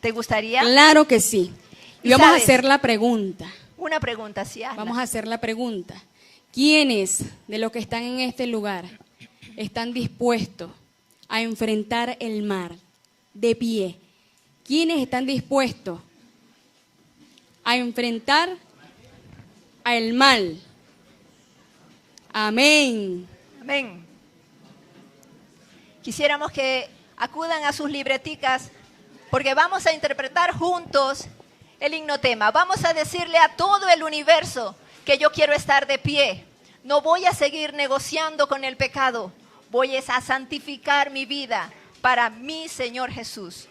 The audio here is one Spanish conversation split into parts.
¿Te gustaría? Claro que sí. Y vamos a hacer la pregunta. Una pregunta, sí. Hazla. Vamos a hacer la pregunta. ¿Quiénes de los que están en este lugar están dispuestos a enfrentar el mar de pie? ¿Quiénes están dispuestos a enfrentar al mal? Amén. Amén. Quisiéramos que acudan a sus libreticas porque vamos a interpretar juntos el himno tema. Vamos a decirle a todo el universo que yo quiero estar de pie. No voy a seguir negociando con el pecado. Voy a santificar mi vida para mi Señor Jesús.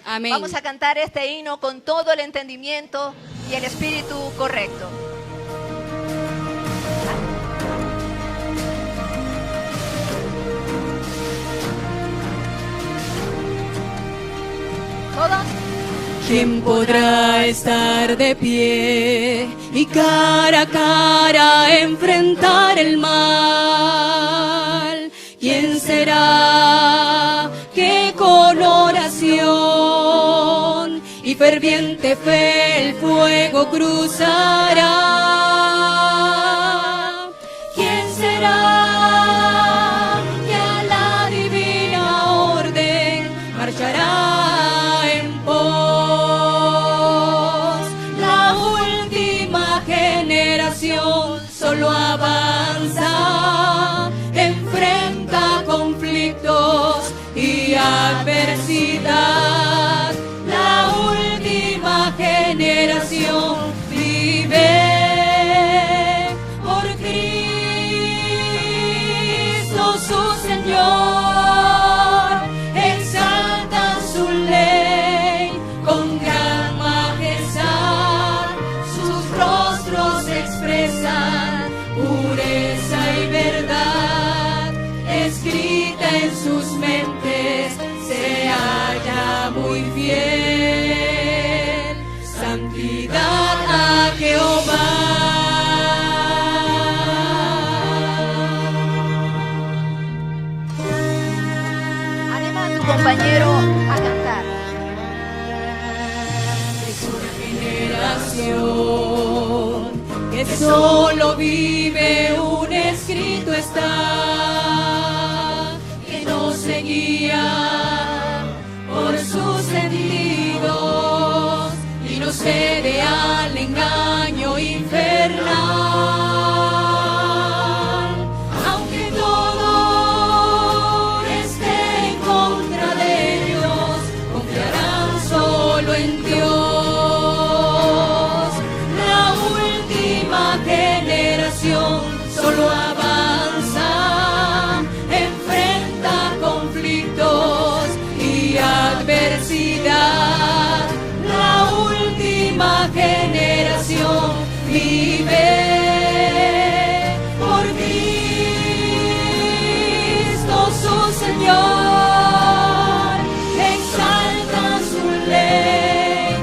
Amén. Vamos a cantar este himno con todo el entendimiento y el espíritu correcto. ¿Todos? ¿Quién podrá estar de pie y cara a cara enfrentar el mal? ¿Quién será que con oración y ferviente fe el fuego cruzará? ¿Quién será que a la divina orden marchará? Solo avanza, enfrenta conflictos y adversidad. La última generación vive por Cristo su Señor, exalta su ley con gran majestad, sus rostros expresan pureza y verdad, escrita en sus mentes se halla muy fiel. Santidad a Jehová. Anima a tu compañero a cantar. Es una generación que solo vive un escrito está, que no se guía por sus sentidos y no cede al engaño infernal. Aunque todo esté en contra de ellos, confiarán solo en Dios. Solo avanza, enfrenta conflictos y adversidad. La última generación vive por Cristo su Señor, exalta su ley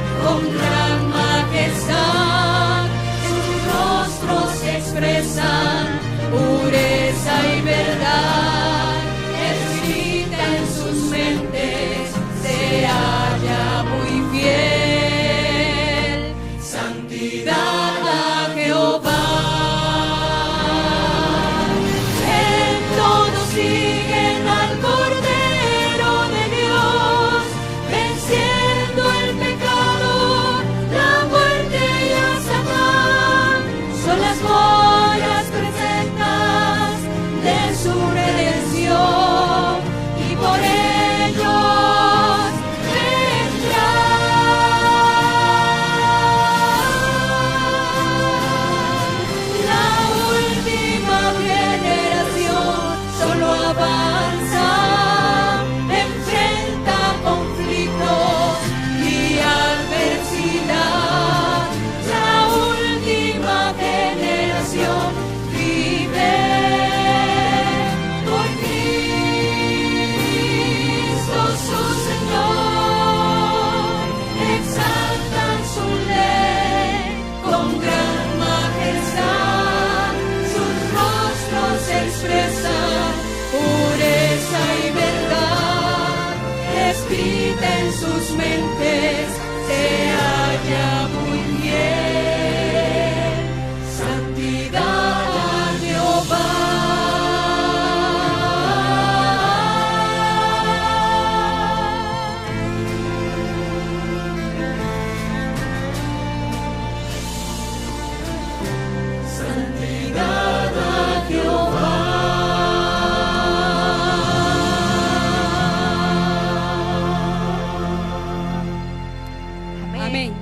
Amén.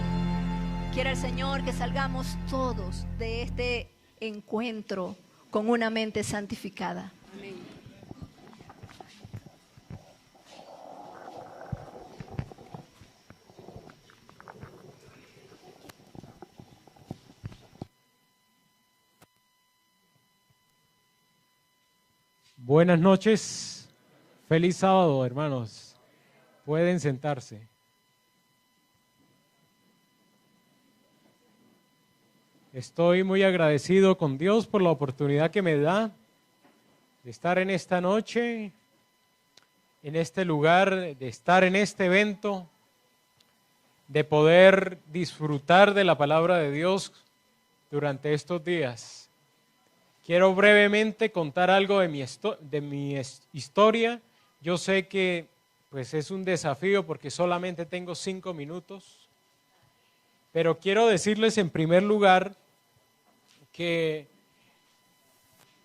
Quiera el Señor que salgamos todos de este encuentro con una mente santificada. Amén. Buenas noches, feliz sábado, hermanos. Pueden sentarse. Estoy muy agradecido con Dios por la oportunidad que me da de estar en esta noche, en este lugar, de estar en este evento, de poder disfrutar de la palabra de Dios durante estos días. Quiero brevemente contar algo de mi historia. Yo sé que pues es un desafío porque solamente tengo 5 minutos, pero quiero decirles en primer lugar que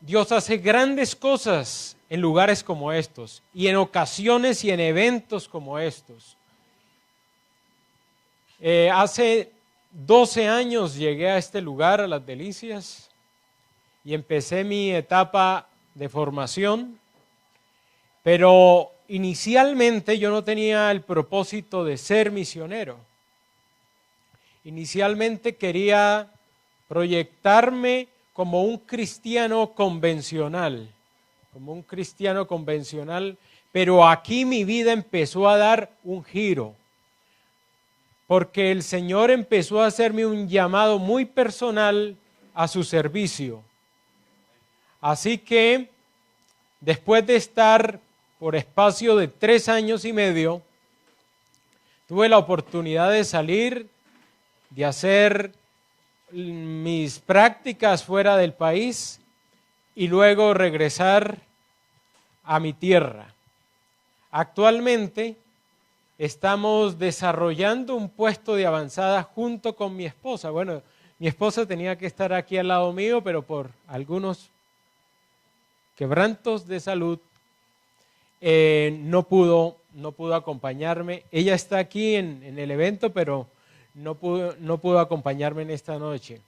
Dios hace grandes cosas en lugares como estos y en ocasiones y en eventos como estos. Hace 12 años llegué a este lugar, a Las Delicias, y empecé mi etapa de formación, pero inicialmente yo no tenía el propósito de ser misionero. Inicialmente quería proyectarme como un cristiano convencional, pero aquí mi vida empezó a dar un giro, porque el Señor empezó a hacerme un llamado muy personal a su servicio. Así que después de estar por espacio de 3 años y medio, tuve la oportunidad de salir, de hacer mis prácticas fuera del país y luego regresar a mi tierra. Actualmente estamos desarrollando un puesto de avanzada junto con mi esposa. Bueno, mi esposa tenía que estar aquí al lado mío, pero por algunos quebrantos de salud no pudo acompañarme. Ella está aquí en el evento, pero no pudo acompañarme en esta noche.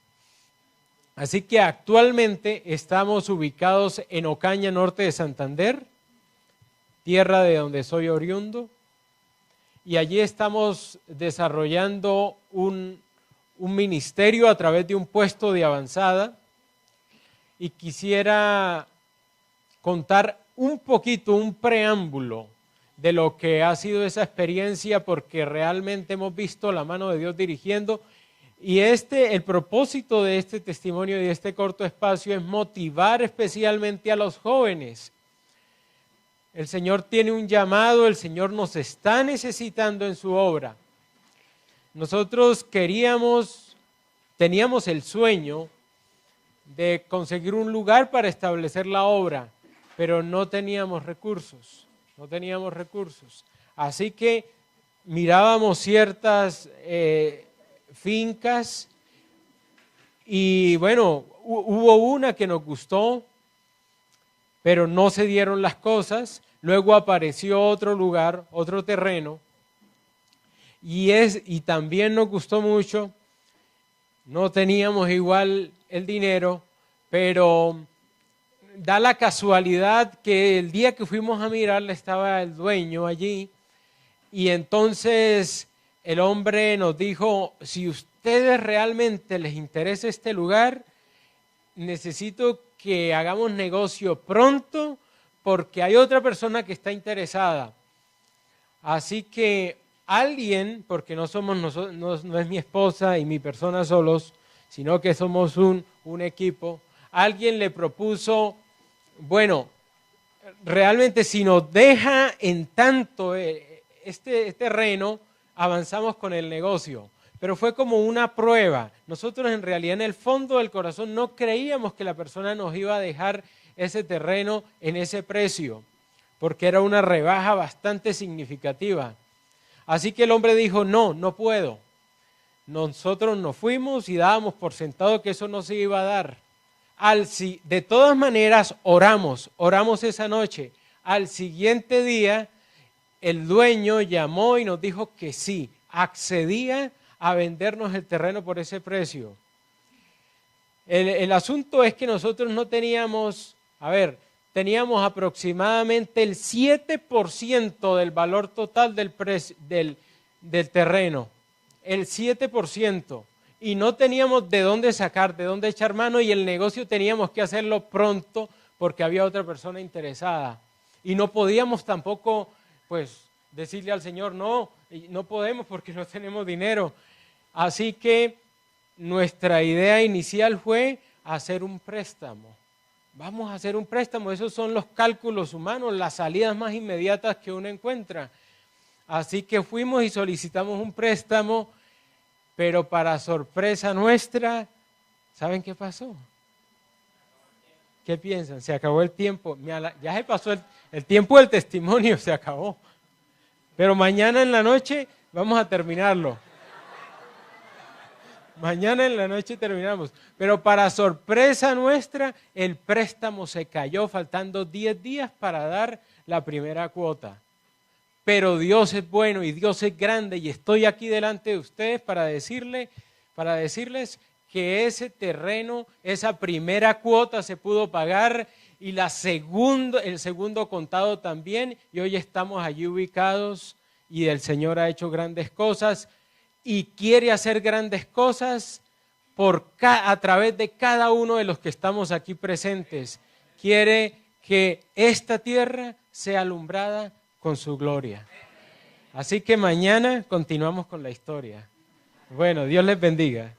Así que actualmente estamos ubicados en Ocaña, norte de Santander, tierra de donde soy oriundo, y allí estamos desarrollando un ministerio a través de un puesto de avanzada, y quisiera contar un poquito, un preámbulo de lo que ha sido esa experiencia, porque realmente hemos visto la mano de Dios dirigiendo, y el propósito de este testimonio y de este corto espacio es motivar especialmente a los jóvenes. El Señor tiene un llamado, el Señor nos está necesitando en su obra. Nosotros teníamos el sueño de conseguir un lugar para establecer la obra, pero no teníamos recursos. Así que mirábamos ciertas fincas y bueno, hubo una que nos gustó, pero no se dieron las cosas. Luego apareció otro lugar, otro terreno, y también nos gustó mucho. No teníamos igual el dinero, pero da la casualidad que el día que fuimos a mirarla estaba el dueño allí, y entonces el hombre nos dijo: si a ustedes realmente les interesa este lugar, necesito que hagamos negocio pronto porque hay otra persona que está interesada. Así que alguien, porque no somos nosotros, no es mi esposa y mi persona solos, sino que somos un equipo, alguien le propuso: bueno, realmente si nos deja en tanto este terreno, avanzamos con el negocio. Pero fue como una prueba. Nosotros en realidad en el fondo del corazón no creíamos que la persona nos iba a dejar ese terreno en ese precio, porque era una rebaja bastante significativa. Así que el hombre dijo: no puedo. Nosotros nos fuimos y dábamos por sentado que eso no se iba a dar. De todas maneras oramos esa noche. Al siguiente día el dueño llamó y nos dijo que sí, accedía a vendernos el terreno por ese precio. El asunto es que nosotros no teníamos, teníamos aproximadamente el 7% del valor total del terreno, el 7%, y no teníamos de dónde sacar, de dónde echar mano, y el negocio teníamos que hacerlo pronto porque había otra persona interesada. Y no podíamos tampoco, pues, decirle al Señor, no podemos porque no tenemos dinero. Así que nuestra idea inicial fue hacer un préstamo. Vamos a hacer un préstamo, esos son los cálculos humanos, las salidas más inmediatas que uno encuentra. Así que fuimos y solicitamos un préstamo, pero para sorpresa nuestra, ¿saben qué pasó? ¿Qué piensan? Se acabó el tiempo. Ya se pasó el tiempo del testimonio, se acabó. Pero mañana en la noche vamos a terminarlo. Mañana en la noche terminamos. Pero para sorpresa nuestra, el préstamo se cayó, faltando 10 días para dar la primera cuota. Pero Dios es bueno y Dios es grande, y estoy aquí delante de ustedes para decirles que ese terreno, esa primera cuota se pudo pagar, y el segundo contado también, y hoy estamos allí ubicados, y el Señor ha hecho grandes cosas y quiere hacer grandes cosas a través de cada uno de los que estamos aquí presentes. Quiere que esta tierra sea alumbrada con su gloria. Así que mañana continuamos con la historia. Bueno, Dios les bendiga.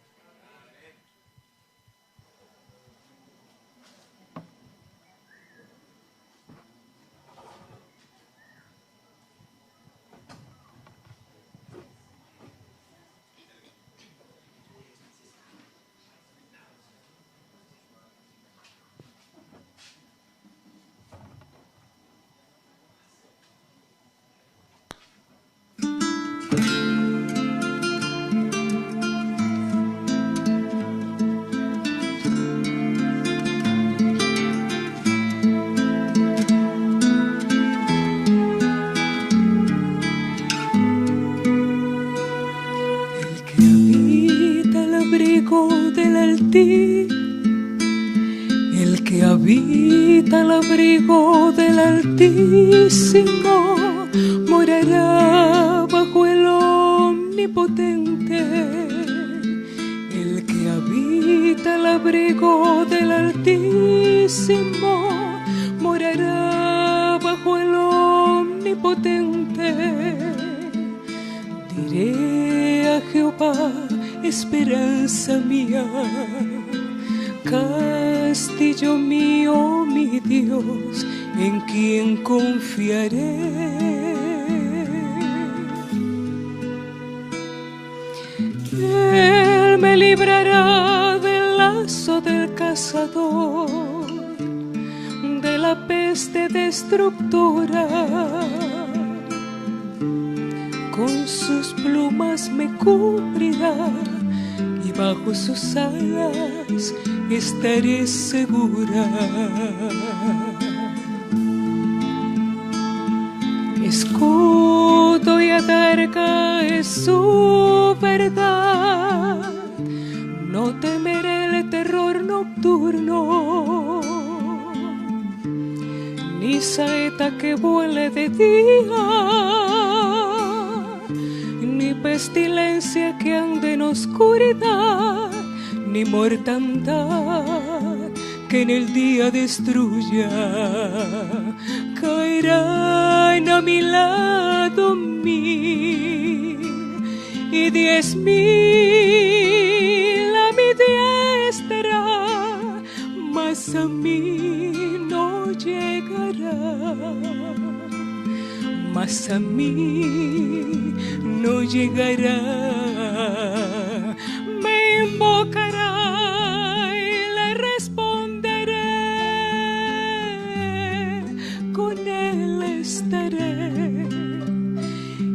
El que habita al abrigo del Altísimo morará bajo el Omnipotente. El que habita al abrigo del Altísimo morará bajo el Omnipotente. Diré a Jehová, esperanza mía, castillo mío, mi Dios, en quien confiaré. Él me librará del lazo del cazador, de la peste destructora. Con sus plumas me cubrirá, y bajo sus alas estaré segura. Escudo y adarga es su verdad, no temeré el terror nocturno, ni saeta que vuele de día, ni pestilencia que ande en oscuridad, ni mortandad que en el día destruya. Caerán a mi lado 1000 y 10,000 a mi diestra, mas a mí no llegará, mas a mí no llegará. Me invocará y le responderé, con él estaré.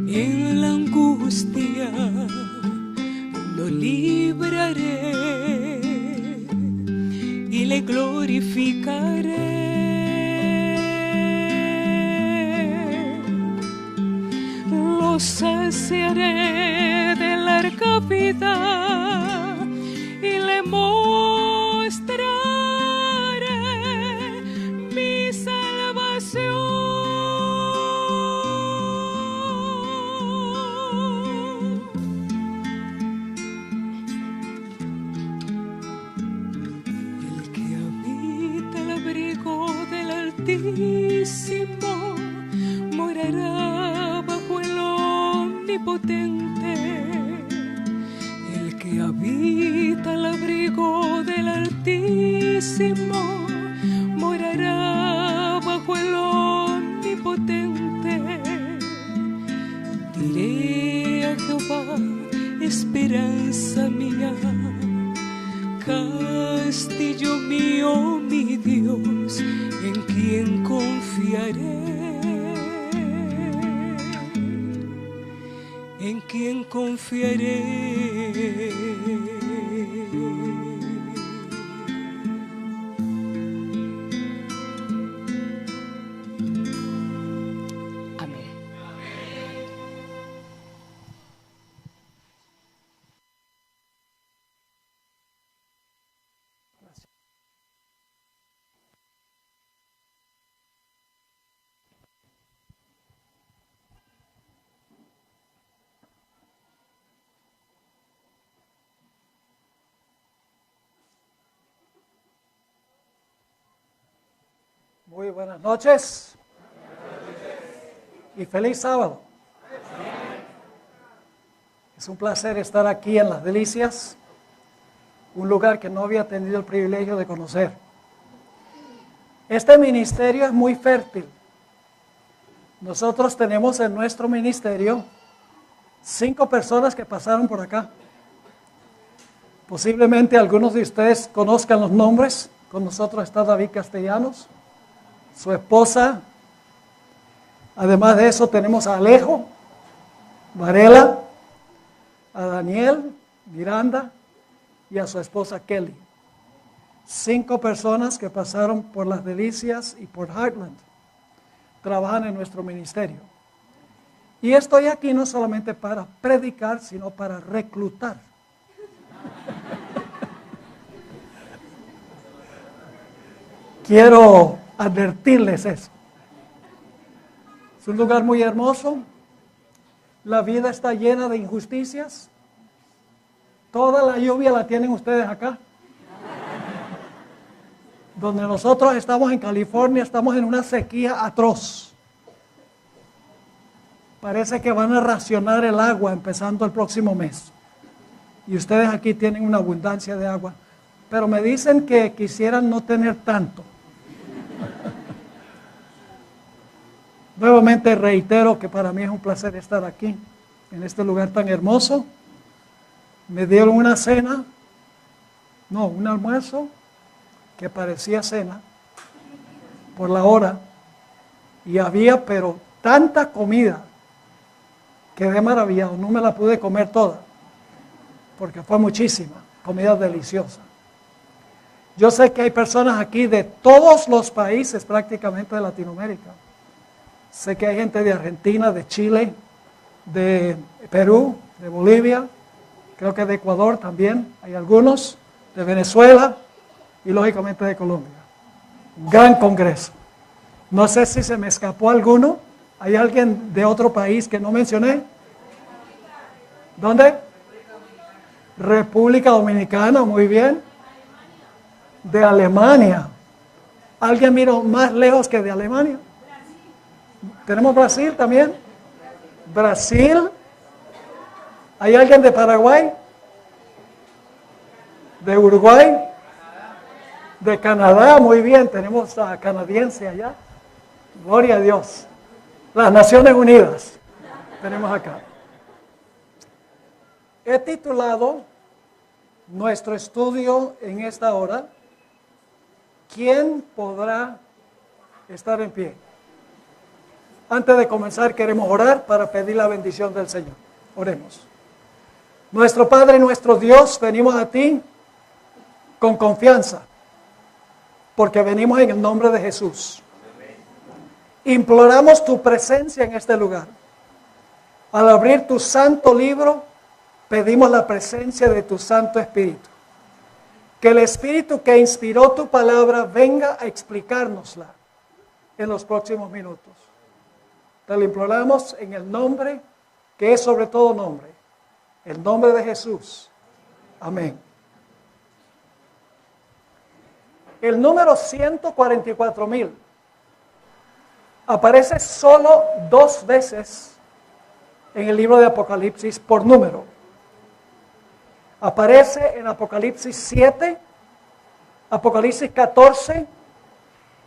En la angustia lo libraré y le glorificaré. Lo saciaré de larga la vida y le mostraré mi salvación. El que habita el abrigo del Altísimo morará bajo el Omnipotente. El que habita el abrigo del Altísimo morará bajo el Omnipotente. Diré a Jehová, esperanza mía, castillo mío, mi Dios, en quien confiaré. En quien confiaré. Amén. Muy buenas noches y feliz sábado. Es un placer estar aquí en Las Delicias, un lugar que no había tenido el privilegio de conocer. Este ministerio es muy fértil. Nosotros tenemos en nuestro ministerio 5 personas que pasaron por acá. Posiblemente algunos de ustedes conozcan los nombres. Con nosotros está David Castellanos, su esposa. Además de eso tenemos a Alejo Varela, a Daniel Miranda y a su esposa Kelly. 5 personas que pasaron por Las Delicias y por Heartland. Trabajan en nuestro ministerio. Y estoy aquí no solamente para predicar, sino para reclutar. Quiero advertirles eso. Es un lugar muy hermoso. La vida está llena de injusticias. Toda la lluvia la tienen ustedes acá. Donde nosotros estamos en California, estamos en una sequía atroz. Parece que van a racionar el agua empezando el próximo mes. Y ustedes aquí tienen una abundancia de agua. Pero me dicen que quisieran no tener tanto. Nuevamente reitero que para mí es un placer estar aquí, en este lugar tan hermoso. Me dieron una cena, no, un almuerzo que parecía cena por la hora. Y había, pero tanta comida, quedé maravillado, no me la pude comer toda, porque fue muchísima, comida deliciosa. Yo sé que hay personas aquí de todos los países prácticamente de Latinoamérica. Sé que hay gente de Argentina, de Chile, de Perú, de Bolivia, creo que de Ecuador también, hay algunos, de Venezuela y lógicamente de Colombia. Gran congreso. No sé si se me escapó alguno. ¿Hay alguien de otro país que no mencioné? ¿Dónde? República Dominicana, muy bien. De Alemania. ¿Alguien miró más lejos que de Alemania? Tenemos Brasil también. Brasil. ¿Hay alguien de Paraguay? ¿De Uruguay? De Canadá, muy bien. Tenemos a canadiense allá. Gloria a Dios. Las Naciones Unidas. Tenemos acá. He titulado nuestro estudio en esta hora, ¿quién podrá estar en pie? Antes de comenzar queremos orar para pedir la bendición del Señor. Oremos. Nuestro Padre y nuestro Dios, venimos a ti con confianza, porque venimos en el nombre de Jesús. Imploramos tu presencia en este lugar. Al abrir tu santo libro, pedimos la presencia de tu Santo Espíritu. Que el Espíritu que inspiró tu palabra venga a explicárnosla en los próximos minutos. Te lo imploramos en el nombre que es sobre todo nombre, el nombre de Jesús. Amén. El número 144,000 aparece solo 2 veces en el libro de Apocalipsis por número. Aparece en Apocalipsis 7, Apocalipsis 14,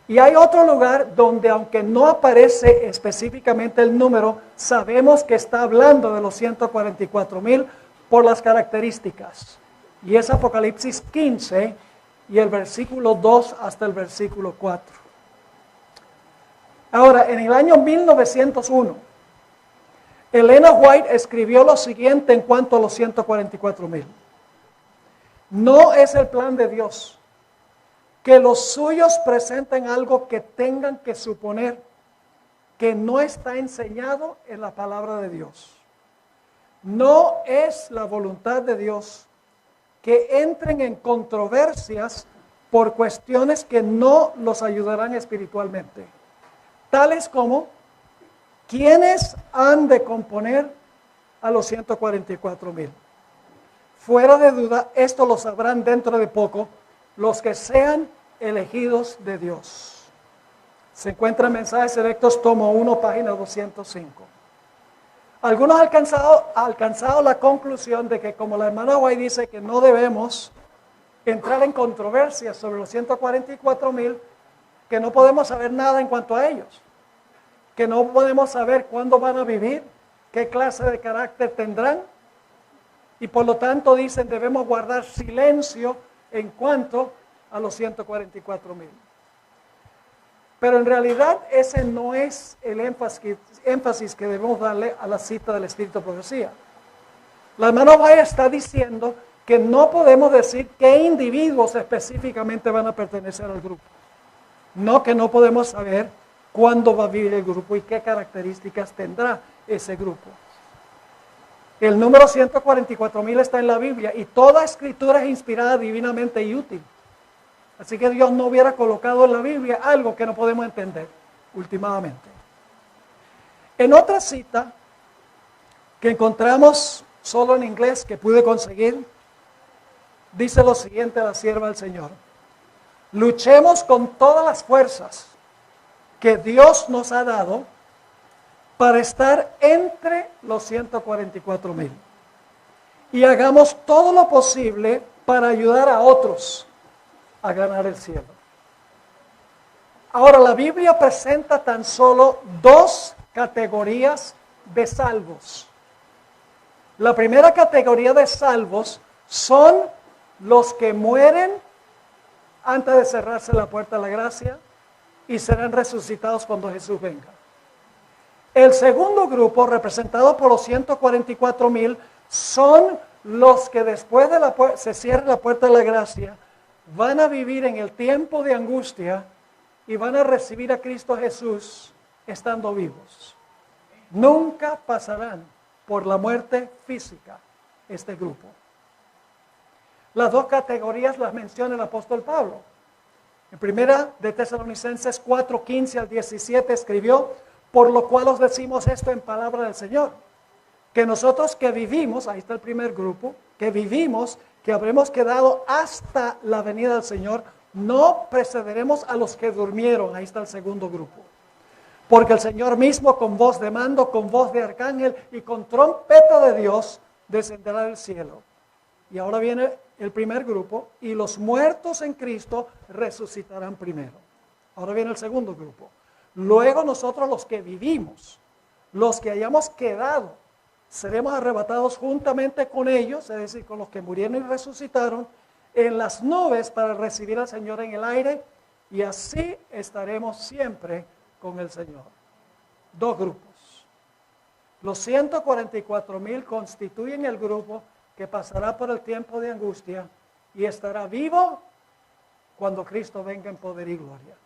y hay otro lugar donde, aunque no aparece específicamente el número, sabemos que está hablando de los 144,000 por las características. Y es Apocalipsis 15 y el versículo 2 hasta el versículo 4. Ahora, en el año 1901, Elena White escribió lo siguiente en cuanto a los 144,000. No es el plan de Dios que los suyos presenten algo que tengan que suponer que no está enseñado en la palabra de Dios. No es la voluntad de Dios que entren en controversias por cuestiones que no los ayudarán espiritualmente, tales como ¿quiénes han de componer a los 144,000? Fuera de duda, esto lo sabrán dentro de poco los que sean elegidos de Dios. Se encuentra en Mensajes Selectos, tomo 1, página 205. Algunos han alcanzado la conclusión de que, como la hermana White dice que no debemos entrar en controversias sobre los 144,000, que no podemos saber nada en cuanto a ellos, que no podemos saber cuándo van a vivir, qué clase de carácter tendrán, y por lo tanto dicen debemos guardar silencio en cuanto a los 144,000. Pero en realidad ese no es el énfasis que debemos darle a la cita del Espíritu de Profecía. La hermana White está diciendo que no podemos decir qué individuos específicamente van a pertenecer al grupo. No que no podemos saber cuándo va a vivir el grupo y qué características tendrá ese grupo. El número 144,000 está en la Biblia y toda escritura es inspirada divinamente y útil. Así que Dios no hubiera colocado en la Biblia algo que no podemos entender últimamente. En otra cita que encontramos solo en inglés que pude conseguir, dice lo siguiente a la sierva del Señor: luchemos con todas las fuerzas que Dios nos ha dado para estar entre los 144,000 y hagamos todo lo posible para ayudar a otros a ganar el cielo. Ahora, la Biblia presenta tan solo 2 categorías de salvos. La primera categoría de salvos son los que mueren antes de cerrarse la puerta de la gracia y serán resucitados cuando Jesús venga. El segundo grupo, representado por los 144,000, son los que después de se cierre la puerta de la gracia, van a vivir en el tiempo de angustia y van a recibir a Cristo Jesús estando vivos. Nunca pasarán por la muerte física este grupo. Las 2 categorías las menciona el apóstol Pablo. En primera de Tesalonicenses 4, 15 al 17 escribió: por lo cual os decimos esto en palabra del Señor, que nosotros que vivimos, ahí está el primer grupo, que vivimos, que habremos quedado hasta la venida del Señor, no precederemos a los que durmieron, ahí está el segundo grupo. Porque el Señor mismo, con voz de mando, con voz de arcángel y con trompeta de Dios, descenderá del cielo. Y ahora viene el primer grupo, y los muertos en Cristo resucitarán primero. Ahora viene el segundo grupo. Luego nosotros los que vivimos, los que hayamos quedado, seremos arrebatados juntamente con ellos, es decir, con los que murieron y resucitaron, en las nubes para recibir al Señor en el aire, y así estaremos siempre con el Señor. 2 grupos. Los 144,000 constituyen el grupo que pasará por el tiempo de angustia y estará vivo cuando Cristo venga en poder y gloria.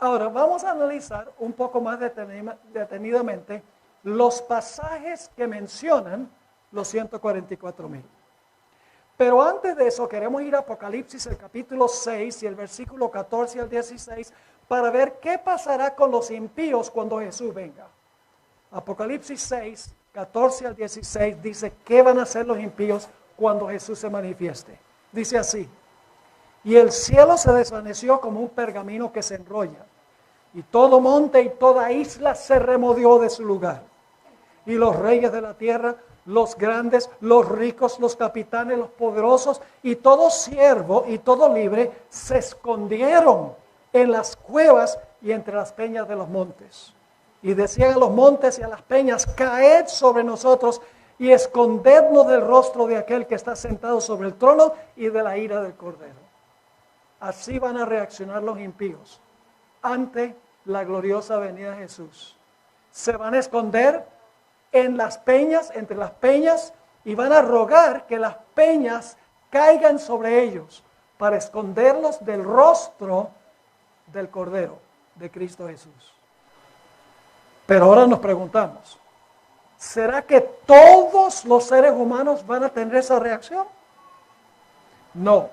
Ahora, vamos a analizar un poco más detenidamente los pasajes que mencionan los 144,000. Pero antes de eso queremos ir a Apocalipsis, el capítulo 6 y el versículo 14 al 16, para ver qué pasará con los impíos cuando Jesús venga. Apocalipsis 6, 14 al 16 dice qué van a hacer los impíos cuando Jesús se manifieste. Dice así: y el cielo se desvaneció como un pergamino que se enrolla, y todo monte y toda isla se removió de su lugar. Y los reyes de la tierra, los grandes, los ricos, los capitanes, los poderosos, y todo siervo y todo libre, se escondieron en las cuevas y entre las peñas de los montes. Y decían a los montes y a las peñas: caed sobre nosotros y escondednos del rostro de aquel que está sentado sobre el trono y de la ira del Cordero. Así van a reaccionar los impíos ante la gloriosa venida de Jesús. Se van a esconder en las peñas, entre las peñas, y van a rogar que las peñas caigan sobre ellos para esconderlos del rostro del Cordero, de Cristo Jesús. Pero ahora nos preguntamos, ¿será que todos los seres humanos van a tener esa reacción? No.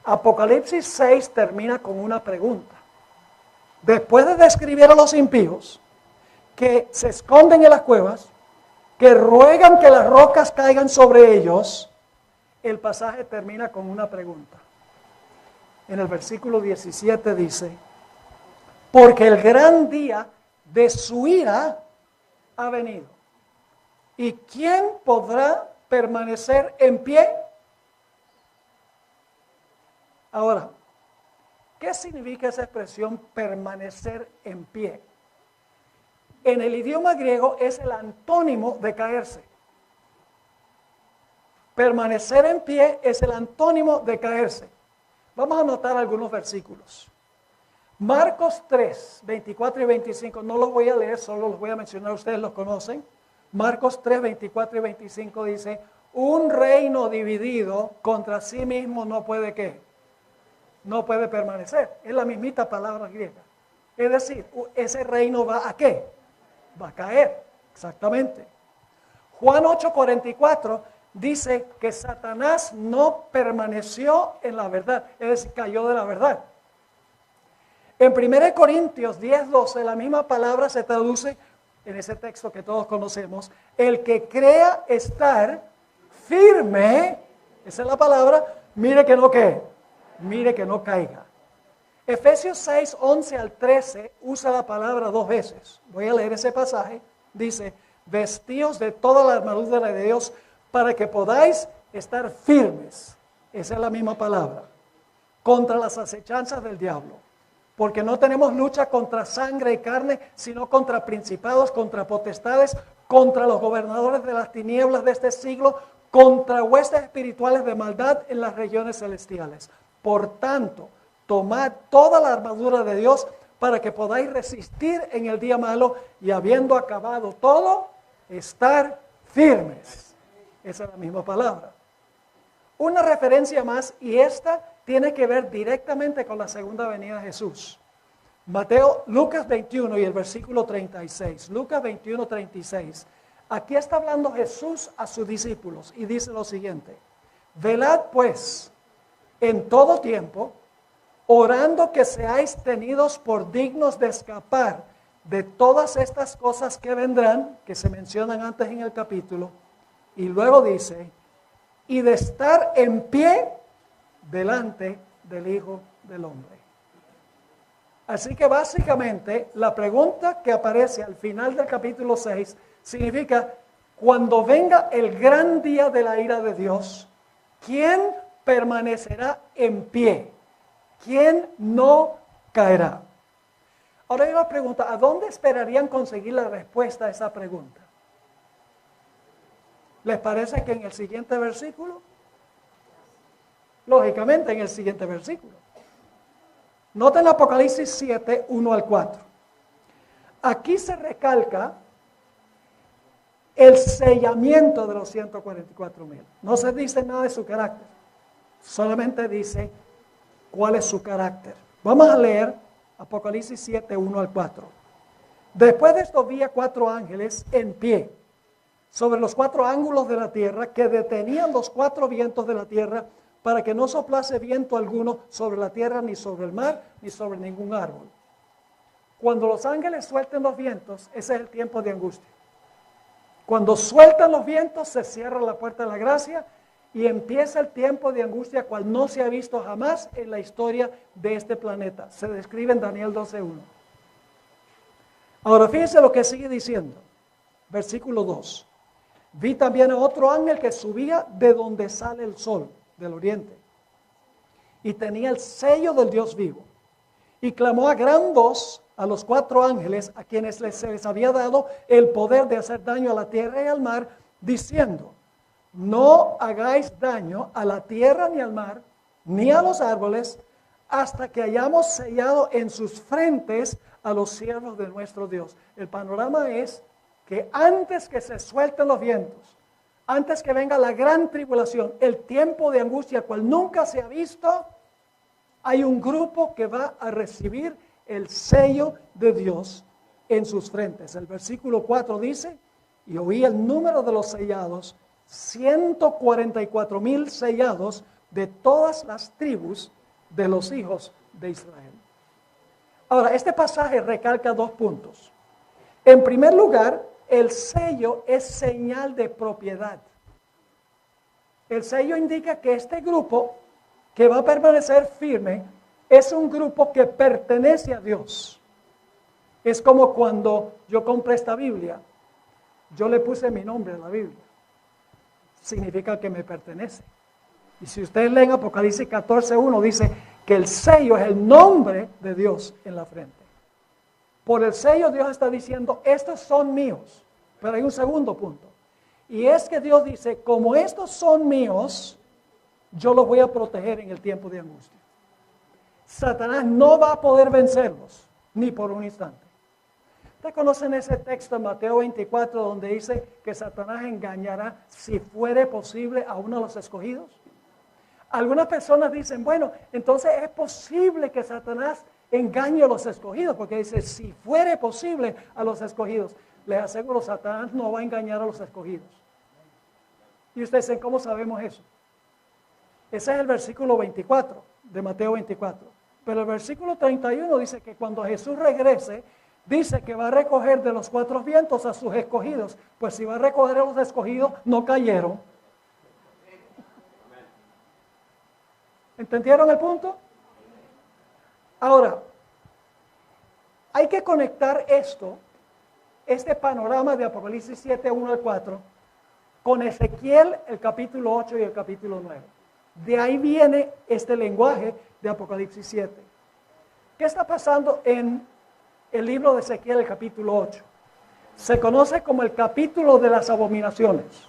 Apocalipsis 6 termina con una pregunta. Después de describir a los impíos que se esconden en las cuevas, que ruegan que las rocas caigan sobre ellos, el pasaje termina con una pregunta. En el versículo 17 dice: porque el gran día de su ira ha venido. ¿Y quién podrá permanecer en pie? Ahora, ¿qué significa esa expresión permanecer en pie? En el idioma griego es el antónimo de caerse. Permanecer en pie es el antónimo de caerse. Vamos a anotar algunos versículos. Marcos 3, 24 y 25, no los voy a leer, solo los voy a mencionar, ustedes los conocen. Marcos 3, 24 y 25 dice: un reino dividido contra sí mismo no puede ¿qué? No puede permanecer. Es la mismita palabra griega. Es decir, ese reino va a ¿qué? Va a caer, exactamente. Juan 8, 44 dice que Satanás no permaneció en la verdad, es decir, cayó de la verdad. En 1 Corintios 10, 12, la misma palabra se traduce en ese texto que todos conocemos: el que crea estar firme, esa es la palabra, mire que no ¿qué? Mire que no caiga. Efesios 6, 11 al 13 usa la palabra 2 veces. Voy a leer ese pasaje. Dice: vestíos de toda la armadura de Dios para que podáis estar firmes. Esa es la misma palabra. Contra las acechanzas del diablo. Porque no tenemos lucha contra sangre y carne, sino contra principados, contra potestades, contra los gobernadores de las tinieblas de este siglo, contra huestes espirituales de maldad en las regiones celestiales. Por tanto, tomad toda la armadura de Dios para que podáis resistir en el día malo y, habiendo acabado todo, estar firmes. Esa es la misma palabra. Una referencia más, y esta tiene que ver directamente con la segunda venida de Jesús. Lucas 21 y el versículo 36. Lucas 21, 36. Aquí está hablando Jesús a sus discípulos y dice lo siguiente: velad pues en todo tiempo, orando que seáis tenidos por dignos de escapar de todas estas cosas que vendrán, que se mencionan antes en el capítulo, y luego dice: y de estar en pie delante del Hijo del Hombre. Así que básicamente la pregunta que aparece al final del capítulo 6 significa: cuando venga el gran día de la ira de Dios, ¿quién permanecerá en pie? ¿Quién no caerá? Ahora hay una pregunta: ¿a dónde esperarían conseguir la respuesta a esa pregunta? ¿Les parece que en el siguiente versículo? Lógicamente en el siguiente versículo. Noten Apocalipsis 7, 1 al 4. Aquí se recalca el sellamiento de los 144,000. No se dice nada de su carácter. Solamente dice cuál es su carácter. Vamos a leer Apocalipsis 7, 1 al 4. Después de esto vi a 4 ángeles en pie sobre los 4 ángulos de la tierra, que detenían los 4 vientos de la tierra, para que no soplase viento alguno sobre la tierra, ni sobre el mar, ni sobre ningún árbol. Cuando los ángeles suelten los vientos, ese es el tiempo de angustia. Cuando sueltan los vientos, se cierra la puerta de la gracia y empieza el tiempo de angustia cual no se ha visto jamás en la historia de este planeta. Se describe en Daniel 12:1. Ahora fíjense lo que sigue diciendo. Versículo 2. Vi también a otro ángel que subía de donde sale el sol, del oriente, y tenía el sello del Dios vivo. Y clamó a gran voz a los 4 ángeles, a quienes se les había dado el poder de hacer daño a la tierra y al mar, diciendo: no hagáis daño a la tierra ni al mar, ni a los árboles, hasta que hayamos sellado en sus frentes a los siervos de nuestro Dios. El panorama es que antes que se suelten los vientos, antes que venga la gran tribulación, el tiempo de angustia cual nunca se ha visto, hay un grupo que va a recibir el sello de Dios en sus frentes. El versículo 4 dice: y oí el número de los sellados, 144,000 sellados de todas las tribus de los hijos de Israel. Ahora, este pasaje recalca 2 puntos. En primer lugar, el sello es señal de propiedad. El sello indica que este grupo que va a permanecer firme es un grupo que pertenece a Dios. Es como cuando yo compré esta Biblia, yo le puse mi nombre a la Biblia. Significa que me pertenece. Y si ustedes leen Apocalipsis 14:1, dice que el sello es el nombre de Dios en la frente. Por el sello Dios está diciendo: estos son míos. Pero hay un segundo punto. Y es que Dios dice: como estos son míos, yo los voy a proteger en el tiempo de angustia. Satanás no va a poder vencerlos, ni por un instante. ¿Ustedes conocen ese texto en Mateo 24 donde dice que Satanás engañará, si fuere posible, a uno de los escogidos? Algunas personas dicen: bueno, entonces es posible que Satanás engañe a los escogidos, porque dice: si fuere posible a los escogidos. Les aseguro, Satanás no va a engañar a los escogidos. Y ustedes dicen: ¿cómo sabemos eso? Ese es el versículo 24 de Mateo 24. Pero el versículo 31 dice que cuando Jesús regrese, dice que va a recoger de los 4 vientos a sus escogidos. Pues si va a recoger a los escogidos, no cayeron. ¿Entendieron el punto? Ahora, hay que conectar este panorama de Apocalipsis 7, 1 al 4, con Ezequiel, el capítulo 8 y el capítulo 9. De ahí viene este lenguaje de Apocalipsis 7. ¿Qué está pasando en el libro de Ezequiel, el capítulo 8? Se conoce como el capítulo de las abominaciones.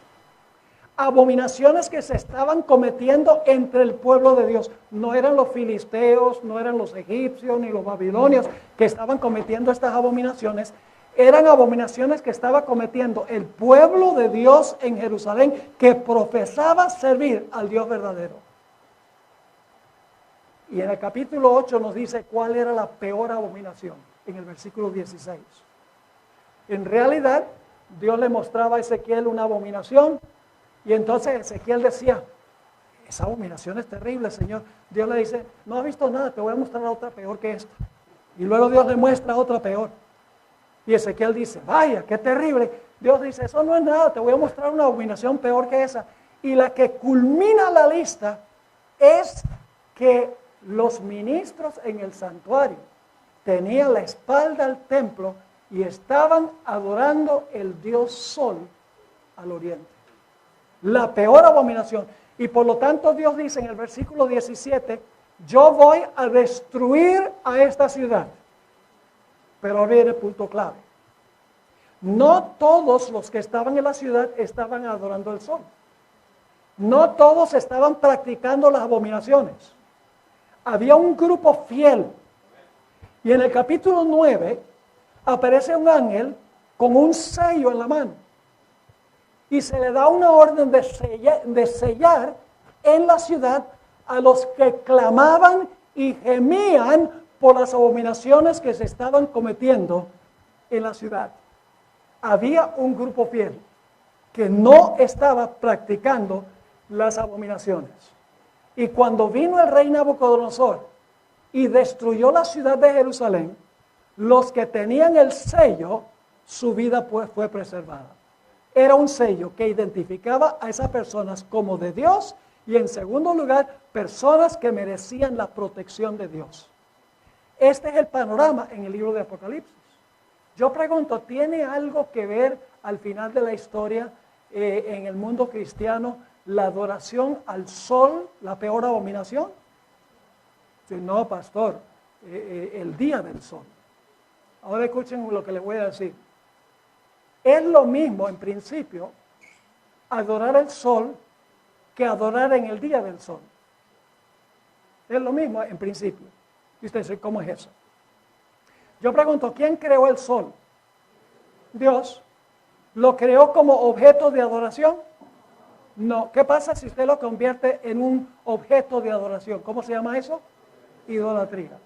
Abominaciones que se estaban cometiendo entre el pueblo de Dios. No eran los filisteos, no eran los egipcios, ni los babilonios que estaban cometiendo estas abominaciones. Eran abominaciones que estaba cometiendo el pueblo de Dios en Jerusalén, que profesaba servir al Dios verdadero. Y en el capítulo 8 nos dice cuál era la peor abominación, en el versículo 16. En realidad, Dios le mostraba a Ezequiel una abominación, y entonces Ezequiel decía: esa abominación es terrible, Señor. Dios le dice: no has visto nada, te voy a mostrar otra peor que esta. Y luego Dios le muestra otra peor. Y Ezequiel dice: vaya, qué terrible. Dios dice: eso no es nada, te voy a mostrar una abominación peor que esa. Y la que culmina la lista es que los ministros en el santuario tenían la espalda al templo y estaban adorando el dios Sol al oriente. La peor abominación. Y por lo tanto Dios dice en el versículo 17: yo voy a destruir a esta ciudad. Pero ahora viene el punto clave. No todos los que estaban en la ciudad estaban adorando el sol. No todos estaban practicando las abominaciones. Había un grupo fiel. Y en el capítulo 9 aparece un ángel con un sello en la mano. Y se le da una orden de sellar en la ciudad a los que clamaban y gemían por las abominaciones que se estaban cometiendo en la ciudad. Había un grupo fiel que no estaba practicando las abominaciones. Y cuando vino el rey Nabucodonosor y destruyó la ciudad de Jerusalén, los que tenían el sello, su vida pues fue preservada. Era un sello que identificaba a esas personas como de Dios y en segundo lugar, personas que merecían la protección de Dios. Este es el panorama en el libro de Apocalipsis. Yo pregunto, ¿tiene algo que ver al final de la historia en el mundo cristiano la adoración al sol, la peor abominación? Sí, no, pastor, el día del sol. Ahora escuchen lo que les voy a decir. Es lo mismo en principio adorar el sol que adorar en el día del sol. Es lo mismo en principio. Y usted dice, ¿cómo es eso? Yo pregunto, ¿quién creó el sol? Dios. ¿Lo creó como objeto de adoración? No. ¿Qué pasa si usted lo convierte en un objeto de adoración? ¿Cómo se llama eso? Idolatría.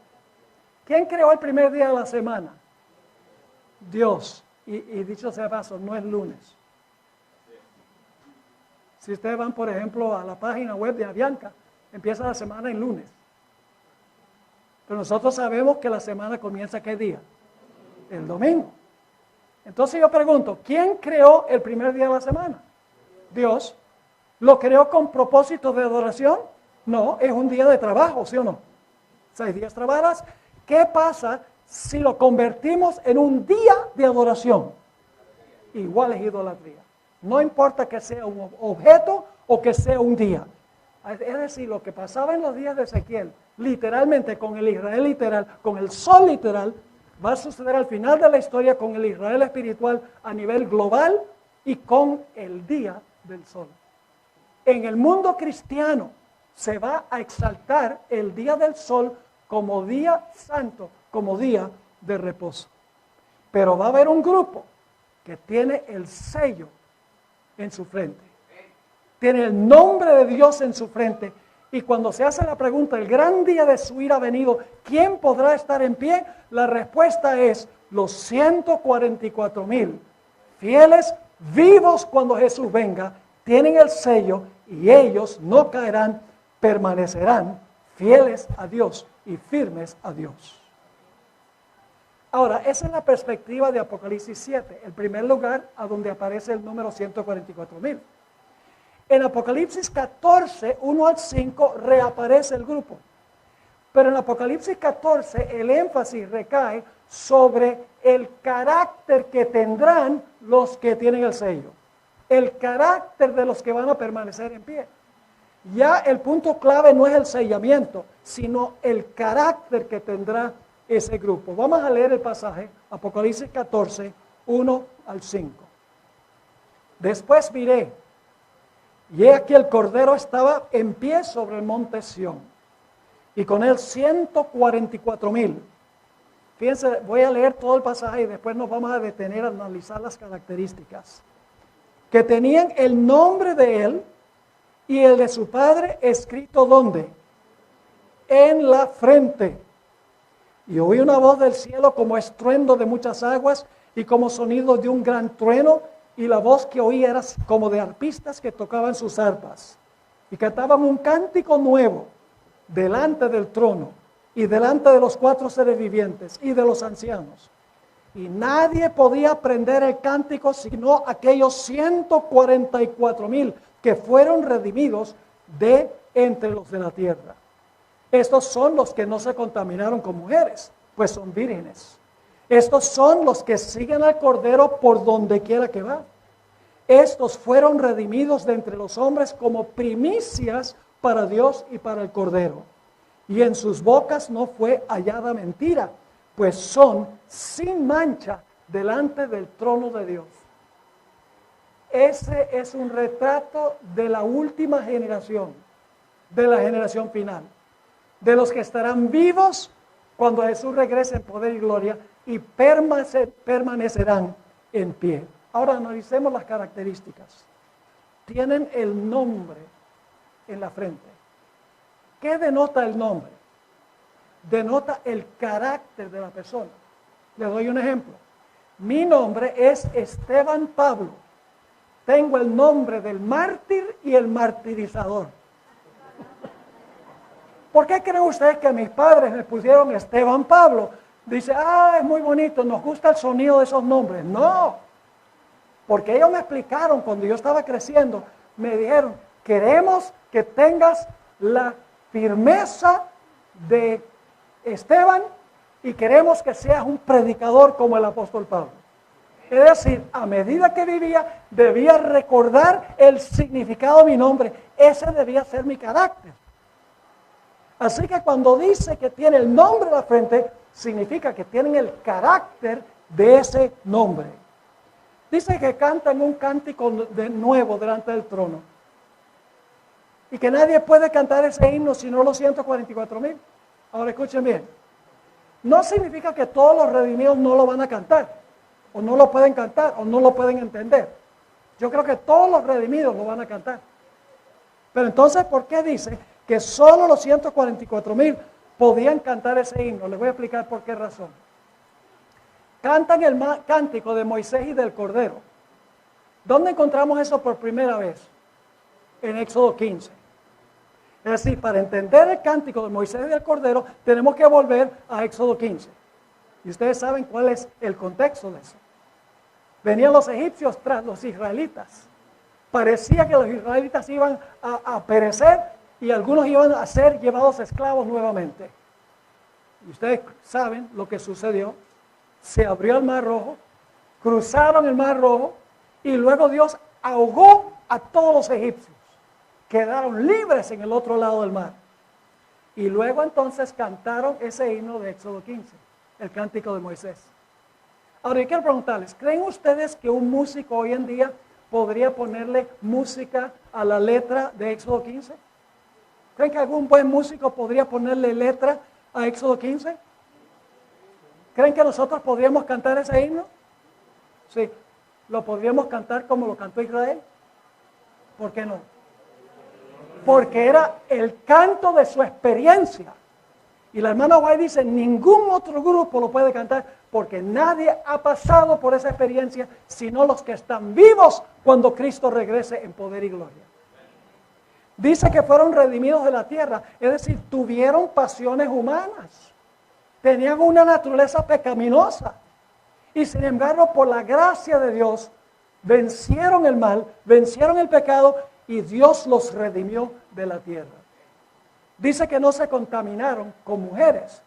¿Quién creó el primer día de la semana? Dios. Y dicho sea paso, no es lunes. Si ustedes van, por ejemplo, a la página web de Avianca, empieza la semana en lunes. Pero nosotros sabemos que la semana comienza ¿qué día? El domingo. Entonces yo pregunto, ¿quién creó el primer día de la semana? Dios. ¿Lo creó con propósito de adoración? No, es un día de trabajo, ¿sí o no? 6 días trabajas. ¿Qué pasa si lo convertimos en un día de adoración? Igual es idolatría. No importa que sea un objeto o que sea un día. Es decir, lo que pasaba en los días de Ezequiel, literalmente con el Israel literal, con el sol literal, va a suceder al final de la historia con el Israel espiritual a nivel global y con el día del sol. En el mundo cristiano se va a exaltar el día del sol como día santo, como día de reposo. Pero va a haber un grupo que tiene el sello en su frente. Tiene el nombre de Dios en su frente. Y cuando se hace la pregunta, el gran día de su ira venido, ¿quién podrá estar en pie? La respuesta es los 144,000 fieles vivos cuando Jesús venga, tienen el sello y ellos no caerán, permanecerán fieles a Dios y firmes a Dios. Ahora, esa es la perspectiva de Apocalipsis 7, el primer lugar a donde aparece el número 144,000. En Apocalipsis 14, 1 al 5, reaparece el grupo. Pero en Apocalipsis 14, el énfasis recae sobre el carácter que tendrán los que tienen el sello. El carácter de los que van a permanecer en pie. Ya el punto clave no es el sellamiento, sino el carácter que tendrá ese grupo. Vamos a leer el pasaje, Apocalipsis 14, 1 al 5. Después miré, y he aquí el Cordero estaba en pie sobre el monte Sión, y con él 144,000. Fíjense, voy a leer todo el pasaje y después nos vamos a detener a analizar las características. Que tenían el nombre de él y el de su padre escrito ¿dónde? En la frente. Y oí una voz del cielo como estruendo de muchas aguas y como sonido de un gran trueno, y la voz que oí era como de arpistas que tocaban sus arpas y cantaban un cántico nuevo delante del trono y delante de los 4 seres vivientes y de los ancianos. Y nadie podía aprender el cántico sino aquellos 144,000 que fueron redimidos de entre los de la tierra. Estos son los que no se contaminaron con mujeres, pues son vírgenes. Estos son los que siguen al Cordero por donde quiera que va. Estos fueron redimidos de entre los hombres como primicias para Dios y para el Cordero. Y en sus bocas no fue hallada mentira, pues son sin mancha delante del trono de Dios. Ese es un retrato de la última generación, de la generación final, de los que estarán vivos cuando Jesús regrese en poder y gloria y permanecerán en pie. Ahora analicemos las características. Tienen el nombre en la frente. ¿Qué denota el nombre? Denota el carácter de la persona. Les doy un ejemplo. Mi nombre es Esteban Pablo tengo el nombre del mártir y el martirizador. ¿Por qué creen ustedes que mis padres me pusieron Esteban Pablo? Dice, es muy bonito, nos gusta el sonido de esos nombres. No, porque ellos me explicaron cuando yo estaba creciendo, me dijeron, queremos que tengas la firmeza de Esteban y queremos que seas un predicador como el apóstol Pablo. Es decir, a medida que vivía, debía recordar el significado de mi nombre. Ese debía ser mi carácter. Así que cuando dice que tiene el nombre en la frente, significa que tienen el carácter de ese nombre. Dice que cantan un cántico de nuevo delante del trono. Y que nadie puede cantar ese himno sino los 144,000. Ahora escuchen bien. No significa que todos los redimidos no lo van a cantar, o no lo pueden cantar, o no lo pueden entender. Yo creo que todos los redimidos lo van a cantar. Pero entonces, ¿por qué dice que solo los 144,000 podían cantar ese himno? Les voy a explicar por qué razón. Cantan el cántico de Moisés y del Cordero. ¿Dónde encontramos eso por primera vez? En Éxodo 15. Es decir, para entender el cántico de Moisés y del Cordero, tenemos que volver a Éxodo 15. Y ustedes saben cuál es el contexto de eso. Venían los egipcios tras los israelitas. Parecía que los israelitas iban a perecer y algunos iban a ser llevados esclavos nuevamente. Y ustedes saben lo que sucedió. Se abrió el Mar Rojo, cruzaron el Mar Rojo y luego Dios ahogó a todos los egipcios. Quedaron libres en el otro lado del mar. Y luego entonces cantaron ese himno de Éxodo 15, el cántico de Moisés. Ahora yo quiero preguntarles, ¿creen ustedes que un músico hoy en día podría ponerle música a la letra de Éxodo 15? ¿Creen que algún buen músico podría ponerle letra a Éxodo 15? ¿Creen que nosotros podríamos cantar ese himno? Sí. ¿Lo podríamos cantar como lo cantó Israel? ¿Por qué no? Porque era el canto de su experiencia. Y la hermana White dice, ningún otro grupo lo puede cantar porque nadie ha pasado por esa experiencia sino los que están vivos cuando Cristo regrese en poder y gloria. Dice que fueron redimidos de la tierra, es decir, tuvieron pasiones humanas, tenían una naturaleza pecaminosa y sin embargo por la gracia de Dios vencieron el mal, vencieron el pecado y Dios los redimió de la tierra. Dice que no se contaminaron con mujeres.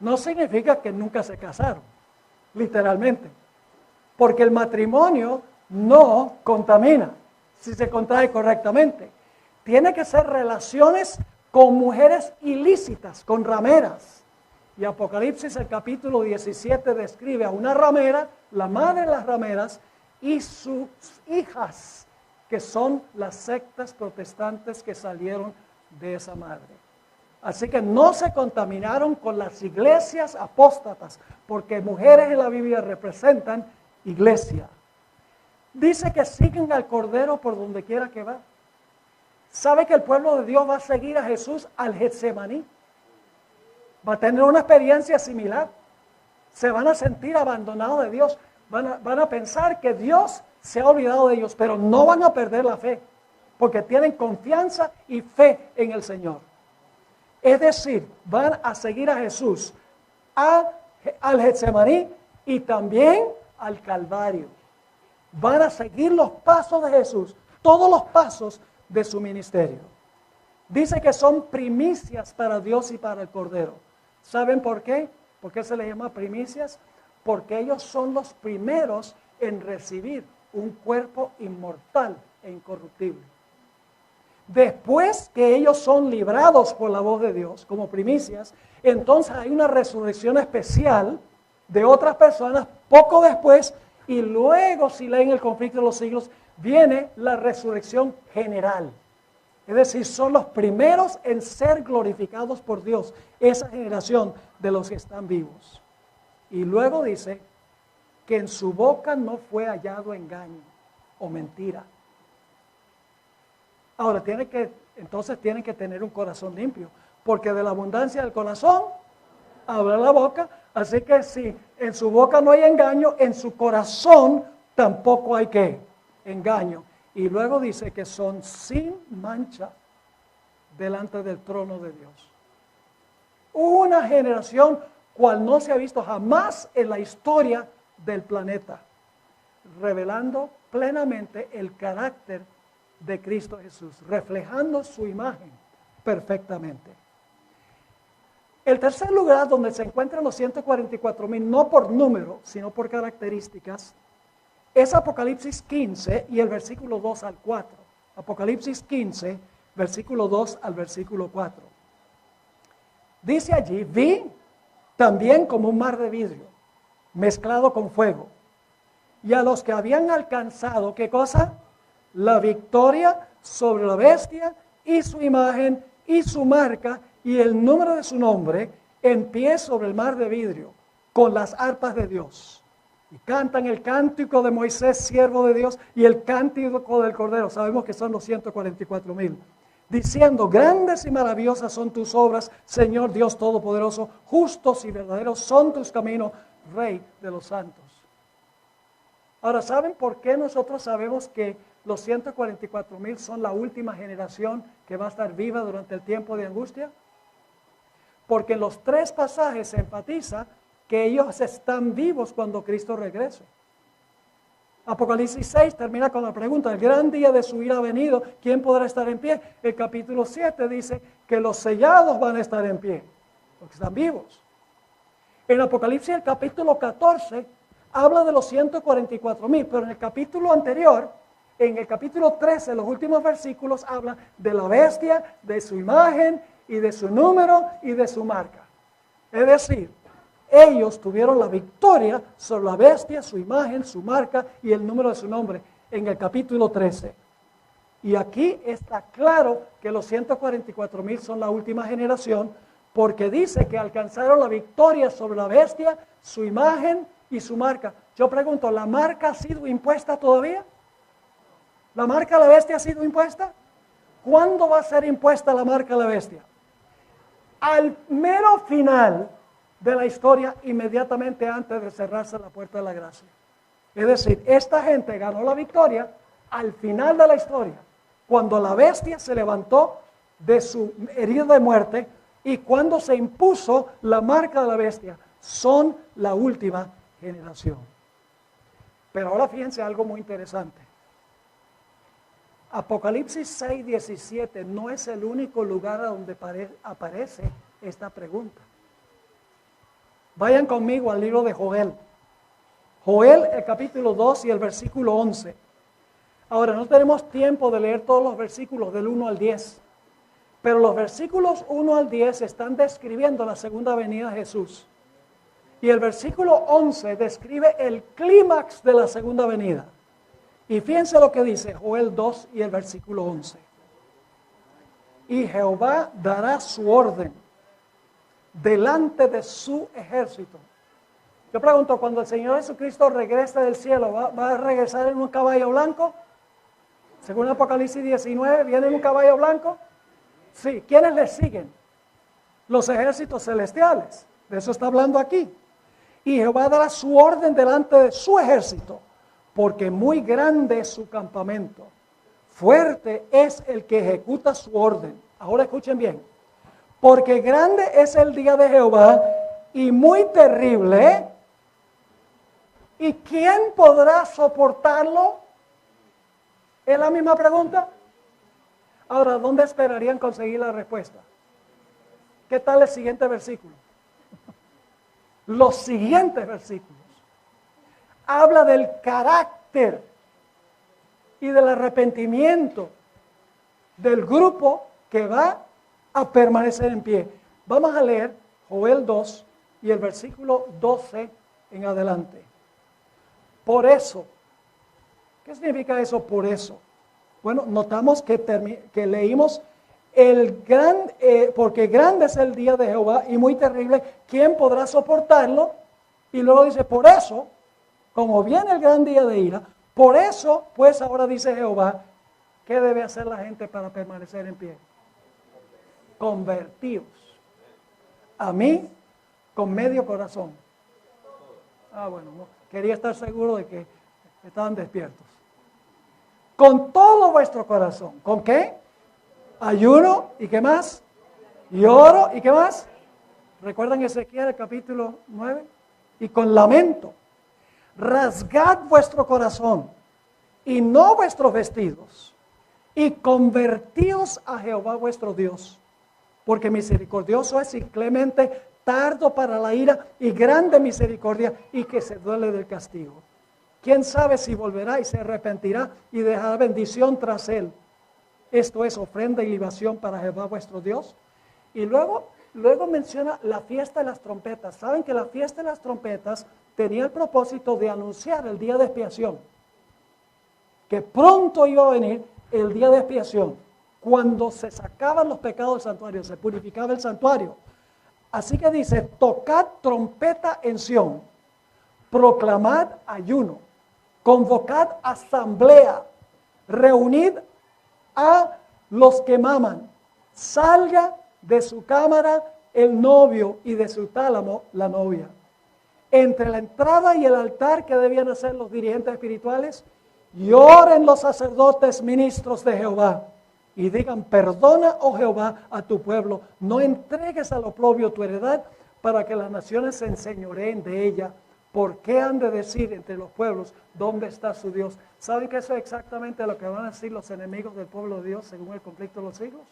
No significa que nunca se casaron, literalmente. Porque el matrimonio no contamina, si se contrae correctamente. Tiene que ser relaciones con mujeres ilícitas, con rameras. Y Apocalipsis, el capítulo 17, describe a una ramera, la madre de las rameras, y sus hijas, que son las sectas protestantes que salieron de esa madre. Así que no se contaminaron con las iglesias apóstatas, porque mujeres en la Biblia representan iglesia. Dice que siguen al Cordero por donde quiera que va. ¿Sabe que el pueblo de Dios va a seguir a Jesús al Getsemaní? Va a tener una experiencia similar. Se van a sentir abandonados de Dios. Van a pensar que Dios se ha olvidado de ellos, pero no van a perder la fe, porque tienen confianza y fe en el Señor. Es decir, van a seguir a Jesús al Getsemaní y también al Calvario. Van a seguir los pasos de Jesús, todos los pasos de su ministerio. Dice que son primicias para Dios y para el Cordero. ¿Saben por qué? ¿Por qué se les llama primicias? Porque ellos son los primeros en recibir un cuerpo inmortal e incorruptible. Después que ellos son librados por la voz de Dios como primicias, entonces hay una resurrección especial de otras personas poco después, y luego, si leen el conflicto de los siglos, viene la resurrección general. Es decir, son los primeros en ser glorificados por Dios, esa generación de los que están vivos. Y luego dice que en su boca no fue hallado engaño o mentira. Ahora, entonces tienen que tener un corazón limpio, porque de la abundancia del corazón habla la boca. Así que si en su boca no hay engaño, en su corazón tampoco hay ¿qué? Engaño. Y luego dice que son sin mancha delante del trono de Dios. Una generación cual no se ha visto jamás en la historia del planeta, revelando plenamente el carácter de Cristo Jesús, reflejando su imagen perfectamente. El tercer lugar donde se encuentran los 144,000, no por número, sino por características, es Apocalipsis 15 y el versículo 2 al 4. Apocalipsis 15, versículo 2 al versículo 4. Dice allí, vi también como un mar de vidrio, mezclado con fuego, y a los que habían alcanzado, ¿qué cosa? La victoria sobre la bestia y su imagen y su marca y el número de su nombre, en pie sobre el mar de vidrio, con las arpas de Dios. Y cantan el cántico de Moisés, siervo de Dios, y el cántico del Cordero. Sabemos que son los 144,000. Diciendo, grandes y maravillosas son tus obras, Señor Dios Todopoderoso, justos y verdaderos son tus caminos, Rey de los santos. Ahora, ¿saben por qué nosotros sabemos que los 144,000 son la última generación que va a estar viva durante el tiempo de angustia? Porque en los tres pasajes se enfatiza que ellos están vivos cuando Cristo regrese. Apocalipsis 6 termina con la pregunta, el gran día de su ira ha venido, ¿quién podrá estar en pie? El capítulo 7 dice que los sellados van a estar en pie, porque están vivos. En Apocalipsis el capítulo 14 habla de los 144,000, pero en el capítulo anterior, en el capítulo 13, los últimos versículos, habla de la bestia, de su imagen y de su número y de su marca. Es decir, ellos tuvieron la victoria sobre la bestia, su imagen, su marca y el número de su nombre en el capítulo 13. Y aquí está claro que los 144,000 son la última generación, porque dice que alcanzaron la victoria sobre la bestia, su imagen y su marca. Yo pregunto, ¿la marca ha sido impuesta todavía? ¿La marca de la bestia ha sido impuesta? ¿Cuándo va a ser impuesta la marca de la bestia? Al mero final de la historia, inmediatamente antes de cerrarse la puerta de la gracia. Es decir, esta gente ganó la victoria al final de la historia, cuando la bestia se levantó de su herida de muerte y cuando se impuso la marca de la bestia. Son la última generación. Pero ahora fíjense algo muy interesante. Apocalipsis 6:17 no es el único lugar donde aparece esta pregunta. Vayan conmigo al libro de Joel. Joel, el capítulo 2 y el versículo 11. Ahora, no tenemos tiempo de leer todos los versículos del 1 al 10, pero los versículos 1 al 10 están describiendo la segunda venida de Jesús. Y el versículo 11 describe el clímax de la segunda venida. Y fíjense lo que dice Joel 2 y el versículo 11. Y Jehová dará su orden delante de su ejército. Yo pregunto, cuando el Señor Jesucristo regrese del cielo, ¿va a regresar en un caballo blanco? Según Apocalipsis 19, ¿viene en un caballo blanco? Sí. ¿Quiénes le siguen? Los ejércitos celestiales. De eso está hablando aquí. Y Jehová dará su orden delante de su ejército, porque muy grande es su campamento. Fuerte es el que ejecuta su orden. Ahora escuchen bien. Porque grande es el día de Jehová y muy terrible. ¿Y quién podrá soportarlo? ¿Es la misma pregunta? Ahora, ¿dónde esperarían conseguir la respuesta? ¿Qué tal el siguiente versículo? Los siguientes versículos habla del carácter y del arrepentimiento del grupo que va a permanecer en pie. Vamos a leer Joel 2 y el versículo 12 en adelante. Por eso, ¿qué significa eso? Por eso. Bueno, notamos que leímos porque grande es el día de Jehová y muy terrible, ¿quién podrá soportarlo? Y luego dice, por eso, como viene el gran día de ira, por eso, pues ahora dice Jehová, ¿qué debe hacer la gente para permanecer en pie? Convertidos a mí con medio corazón. Bueno, no, quería estar seguro de que estaban despiertos. con todo vuestro corazón. ¿Con qué? Ayuno, ¿y qué más? Y oro, ¿y qué más? ¿Recuerdan Ezequiel, el capítulo 9? Y con lamento. Rasgad vuestro corazón y no vuestros vestidos, y convertíos a Jehová vuestro Dios, porque misericordioso es y clemente, tardo para la ira y grande misericordia, y que se duele del castigo. ¿Quién sabe si volverá y se arrepentirá y dejará bendición tras él? Esto es ofrenda y libación para Jehová vuestro Dios. Y luego menciona la fiesta de las trompetas. Saben que la fiesta de las trompetas tenía el propósito de anunciar el día de expiación, que pronto iba a venir el día de expiación, cuando se sacaban los pecados del santuario, se purificaba el santuario. Así que dice, tocad trompeta en Sión, proclamad ayuno, convocad asamblea, reunid a los que maman, salga de su cámara el novio y de su tálamo la novia. Entre la entrada y el altar, que debían hacer los dirigentes espirituales, y oren los sacerdotes ministros de Jehová y digan, perdona, oh Jehová, a tu pueblo, no entregues al oprobio tu heredad, para que las naciones se enseñoreen de ella. ¿Por qué han de decir entre los pueblos, dónde está su Dios? ¿Saben que eso es exactamente lo que van a decir los enemigos del pueblo de Dios según el conflicto de los siglos?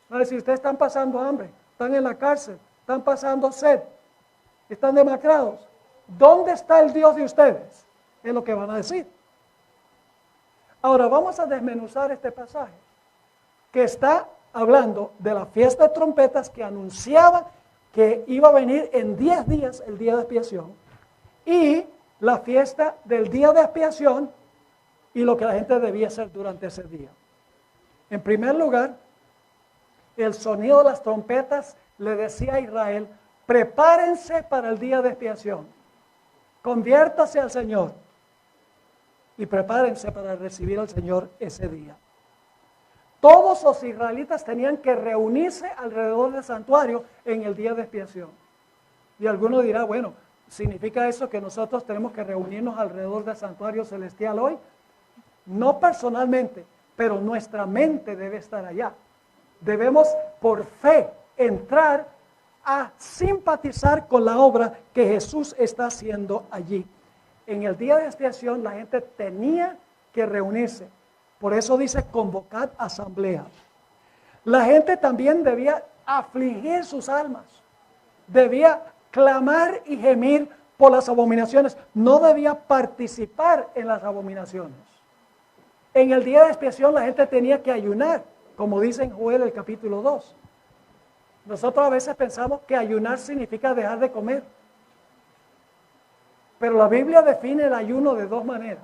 Van a decir, ustedes están pasando hambre, están en la cárcel, están pasando sed, están demacrados. ¿Dónde está el Dios de ustedes? Es lo que van a decir. Ahora vamos a desmenuzar este pasaje, que está hablando de la fiesta de trompetas, que anunciaba que iba a venir en 10 días el día de expiación, y la fiesta del día de expiación y lo que la gente debía hacer durante ese día. En primer lugar, el sonido de las trompetas le decía a Israel, prepárense para el día de expiación, conviértase al Señor y prepárense para recibir al Señor ese día. Todos los israelitas tenían que reunirse alrededor del santuario en el día de expiación. Y alguno dirá, bueno, ¿significa eso que nosotros tenemos que reunirnos alrededor del santuario celestial hoy? No personalmente, pero nuestra mente debe estar allá. Debemos por fe entrar a simpatizar con la obra que Jesús está haciendo allí. En el día de expiación la gente tenía que reunirse. Por eso dice, convocad asamblea. La gente también debía afligir sus almas. Debía clamar y gemir por las abominaciones. No debía participar en las abominaciones. En el día de expiación la gente tenía que ayunar, como dice en Joel el capítulo 2. Nosotros a veces pensamos que ayunar significa dejar de comer. Pero la Biblia define el ayuno de dos maneras.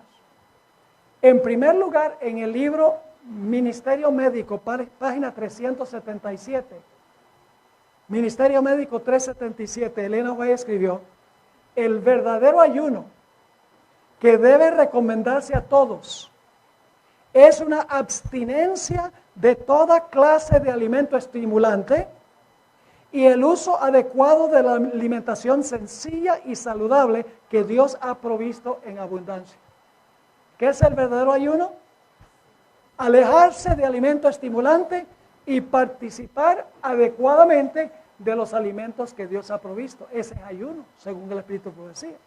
En primer lugar, en el libro Ministerio Médico, página 377. Ministerio Médico 377, Elena White escribió, el verdadero ayuno que debe recomendarse a todos es una abstinencia de toda clase de alimento estimulante y el uso adecuado de la alimentación sencilla y saludable que Dios ha provisto en abundancia. ¿Qué es el verdadero ayuno? Alejarse de alimento estimulante y participar adecuadamente de los alimentos que Dios ha provisto. Ese es ayuno, según el Espíritu Profecía.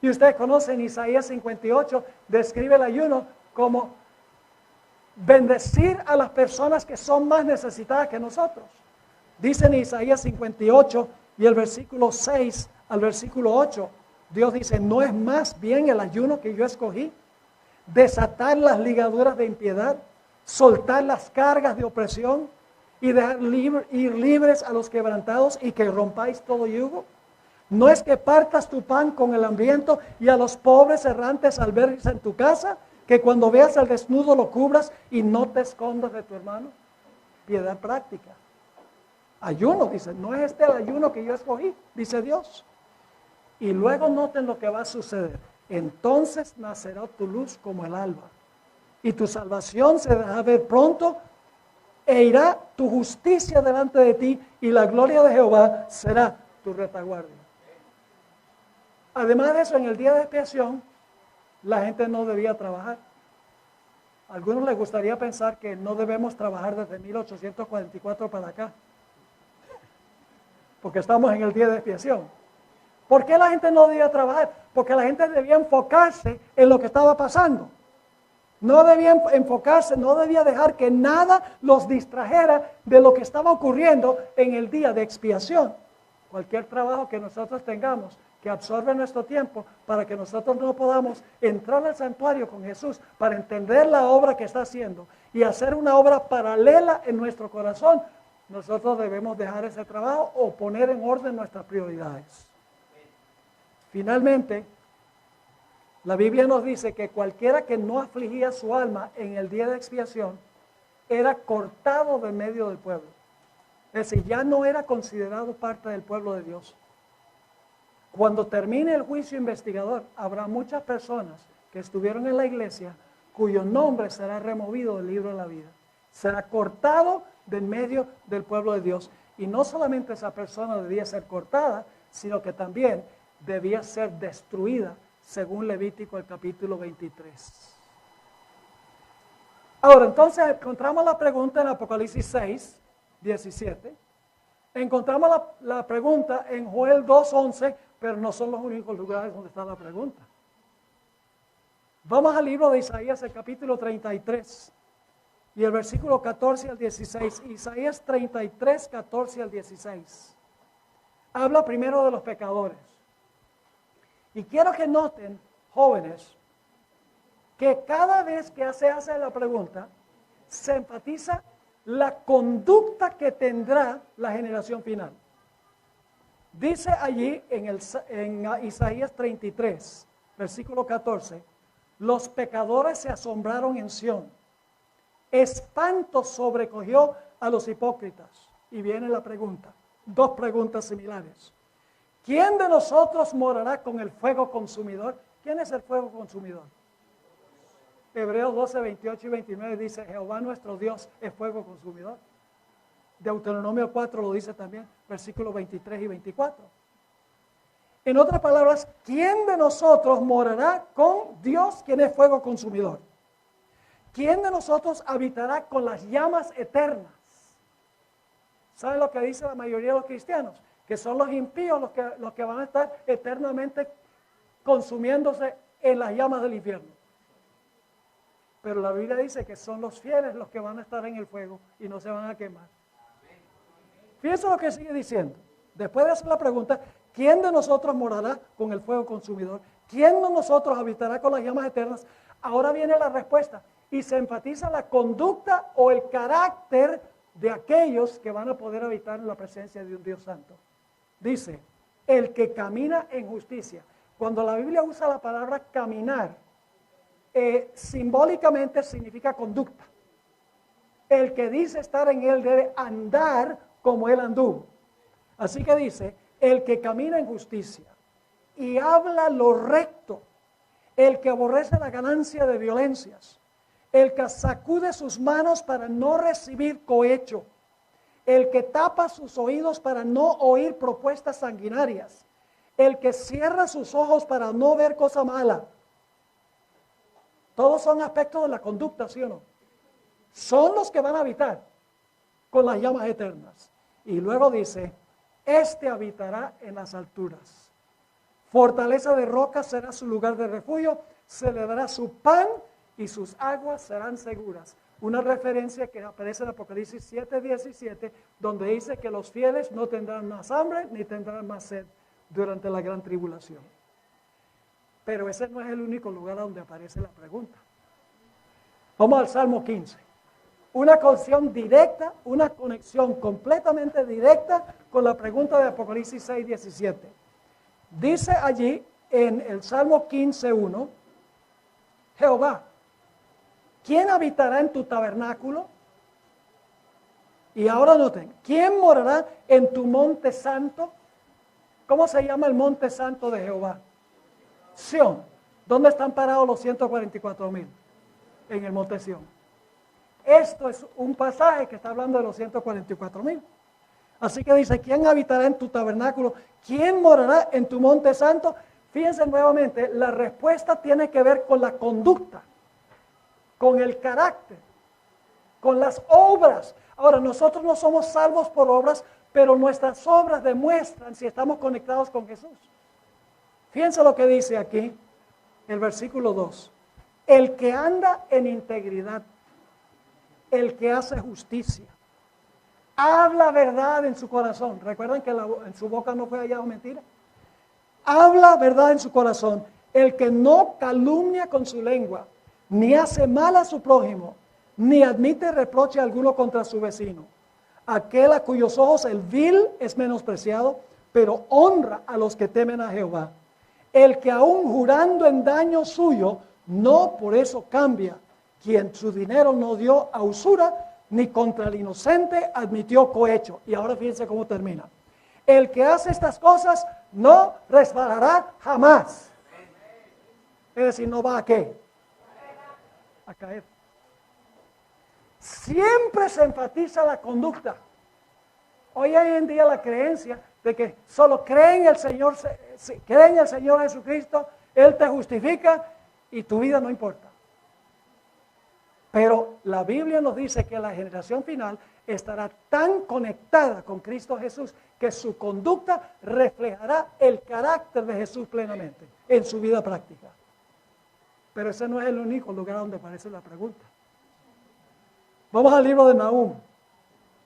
Y ustedes conocen Isaías 58, describe el ayuno como bendecir a las personas que son más necesitadas que nosotros. Dice en Isaías 58 y el versículo 6 al versículo 8, Dios dice, ¿no es más bien el ayuno que yo escogí? Desatar las ligaduras de impiedad, soltar las cargas de opresión y dejar ir libres a los quebrantados y que rompáis todo yugo. ¿No es que partas tu pan con el hambriento y a los pobres errantes albergues en tu casa? Que cuando veas al desnudo lo cubras y no te escondas de tu hermano. Piedad práctica. Ayuno, dice, no es este el ayuno que yo escogí, dice Dios. Y luego noten lo que va a suceder. Entonces nacerá tu luz como el alba, y tu salvación se dejará ver pronto, e irá tu justicia delante de ti, y la gloria de Jehová será tu retaguardia. Además de eso, en el día de expiación, la gente no debía trabajar. A algunos les gustaría pensar que no debemos trabajar desde 1844 para acá, porque estamos en el día de expiación. ¿Por qué la gente no debía trabajar? Porque la gente debía enfocarse en lo que estaba pasando. No debía enfocarse, no debía dejar que nada los distrajera de lo que estaba ocurriendo en el día de expiación. Cualquier trabajo que nosotros tengamos que absorbe nuestro tiempo para que nosotros no podamos entrar al santuario con Jesús para entender la obra que está haciendo y hacer una obra paralela en nuestro corazón, nosotros debemos dejar ese trabajo o poner en orden nuestras prioridades. Finalmente, la Biblia nos dice que cualquiera que no afligía su alma en el día de expiación era cortado de medio del pueblo. Es decir, ya no era considerado parte del pueblo de Dios. Cuando termine el juicio investigador, habrá muchas personas que estuvieron en la iglesia cuyo nombre será removido del libro de la vida. Será cortado de medio del pueblo de Dios. Y no solamente esa persona debía ser cortada, sino que también debía ser destruida, según Levítico el capítulo 23. Ahora, entonces encontramos la pregunta en Apocalipsis 6, 17. Encontramos la pregunta en Joel 2:11, pero no son los únicos lugares donde está la pregunta. Vamos al libro de Isaías, el capítulo 33, y el versículo 14 al 16. Isaías 33, 14 al 16. Habla primero de los pecadores. Y quiero que noten, jóvenes, que cada vez que se hace la pregunta, se enfatiza la conducta que tendrá la generación final. Dice allí en Isaías 33, versículo 14, los pecadores se asombraron en Sión, espanto sobrecogió a los hipócritas. Y viene la pregunta, dos preguntas similares. ¿Quién de nosotros morará con el fuego consumidor? ¿Quién es el fuego consumidor? Hebreos 12, 28 y 29 dice, Jehová nuestro Dios es fuego consumidor. Deuteronomio 4 lo dice también, versículos 23 y 24. En otras palabras, ¿quién de nosotros morará con Dios, quien es fuego consumidor? ¿Quién de nosotros habitará con las llamas eternas? ¿Saben lo que dice la mayoría de los cristianos? Que son los impíos los que van a estar eternamente consumiéndose en las llamas del infierno. Pero la Biblia dice que son los fieles los que van a estar en el fuego y no se van a quemar. Fíjense lo que sigue diciendo. Después de hacer la pregunta, ¿quién de nosotros morará con el fuego consumidor? ¿Quién de nosotros habitará con las llamas eternas? Ahora viene la respuesta y se enfatiza la conducta o el carácter de aquellos que van a poder habitar en la presencia de un Dios santo. Dice, el que camina en justicia. Cuando la Biblia usa la palabra caminar, simbólicamente significa conducta. El que dice estar en él debe andar como él anduvo. Así que dice, el que camina en justicia y habla lo recto, el que aborrece la ganancia de violencias, el que sacude sus manos para no recibir cohecho, el que tapa sus oídos para no oír propuestas sanguinarias, el que cierra sus ojos para no ver cosa mala. Todos son aspectos de la conducta, ¿sí o no? Son los que van a habitar con las llamas eternas. Y luego dice, este habitará en las alturas. Fortaleza de roca será su lugar de refugio, se le dará su pan y sus aguas serán seguras. Una referencia que aparece en Apocalipsis 7:17, donde dice que los fieles no tendrán más hambre ni tendrán más sed durante la gran tribulación. Pero ese no es el único lugar donde aparece la pregunta. Vamos al Salmo 15. Una conexión directa, una conexión completamente directa con la pregunta de Apocalipsis 6:17. Dice allí en el Salmo 15:1, Jehová, ¿quién habitará en tu tabernáculo? Y ahora noten, ¿quién morará en tu monte santo? ¿Cómo se llama el monte santo de Jehová? Sión. ¿Dónde están parados los 144,000? En el monte Sión. Esto es un pasaje que está hablando de los 144,000. Así que dice, ¿quién habitará en tu tabernáculo? ¿Quién morará en tu monte santo? Fíjense nuevamente, la respuesta tiene que ver con la conducta. con el carácter, con las obras. Ahora, nosotros no somos salvos por obras, pero nuestras obras demuestran si estamos conectados con Jesús. Fíjense lo que dice aquí, el versículo 2. El que anda en integridad, el que hace justicia, habla verdad en su corazón. ¿Recuerdan que en su boca no fue hallado mentira? Habla verdad en su corazón. El que no calumnia con su lengua, ni hace mal a su prójimo, ni admite reproche alguno contra su vecino. Aquel a cuyos ojos el vil es menospreciado, pero honra a los que temen a Jehová. El que aún jurando en daño suyo, no por eso cambia. Quien su dinero no dio a usura, ni contra el inocente admitió cohecho. Y ahora fíjense cómo termina. El que hace estas cosas no resbalará jamás. Es decir, no va a ¿qué? A caer. Siempre se enfatiza la conducta. Hoy en día la creencia de que solo cree en el Señor Jesucristo, Él te justifica y tu vida no importa. Pero la Biblia nos dice que la generación final estará tan conectada con Cristo Jesús que su conducta reflejará el carácter de Jesús plenamente en su vida práctica. Pero ese no es el único lugar donde aparece la pregunta. Vamos al libro de Nahum,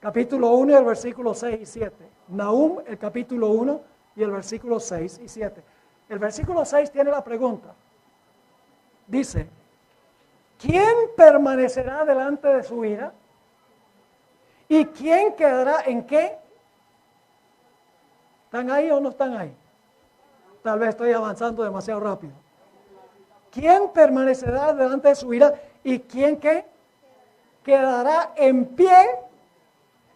capítulo 1 y el versículo 6 y 7. Nahum, el capítulo 1 y el versículo 6 y 7. El versículo 6 tiene la pregunta. Dice, ¿quién permanecerá delante de su ira? ¿Y quién quedará en qué? ¿Están ahí o no están ahí? Tal vez estoy avanzando demasiado rápido. ¿Quién permanecerá delante de su ira? ¿Y quién qué? Quedará en pie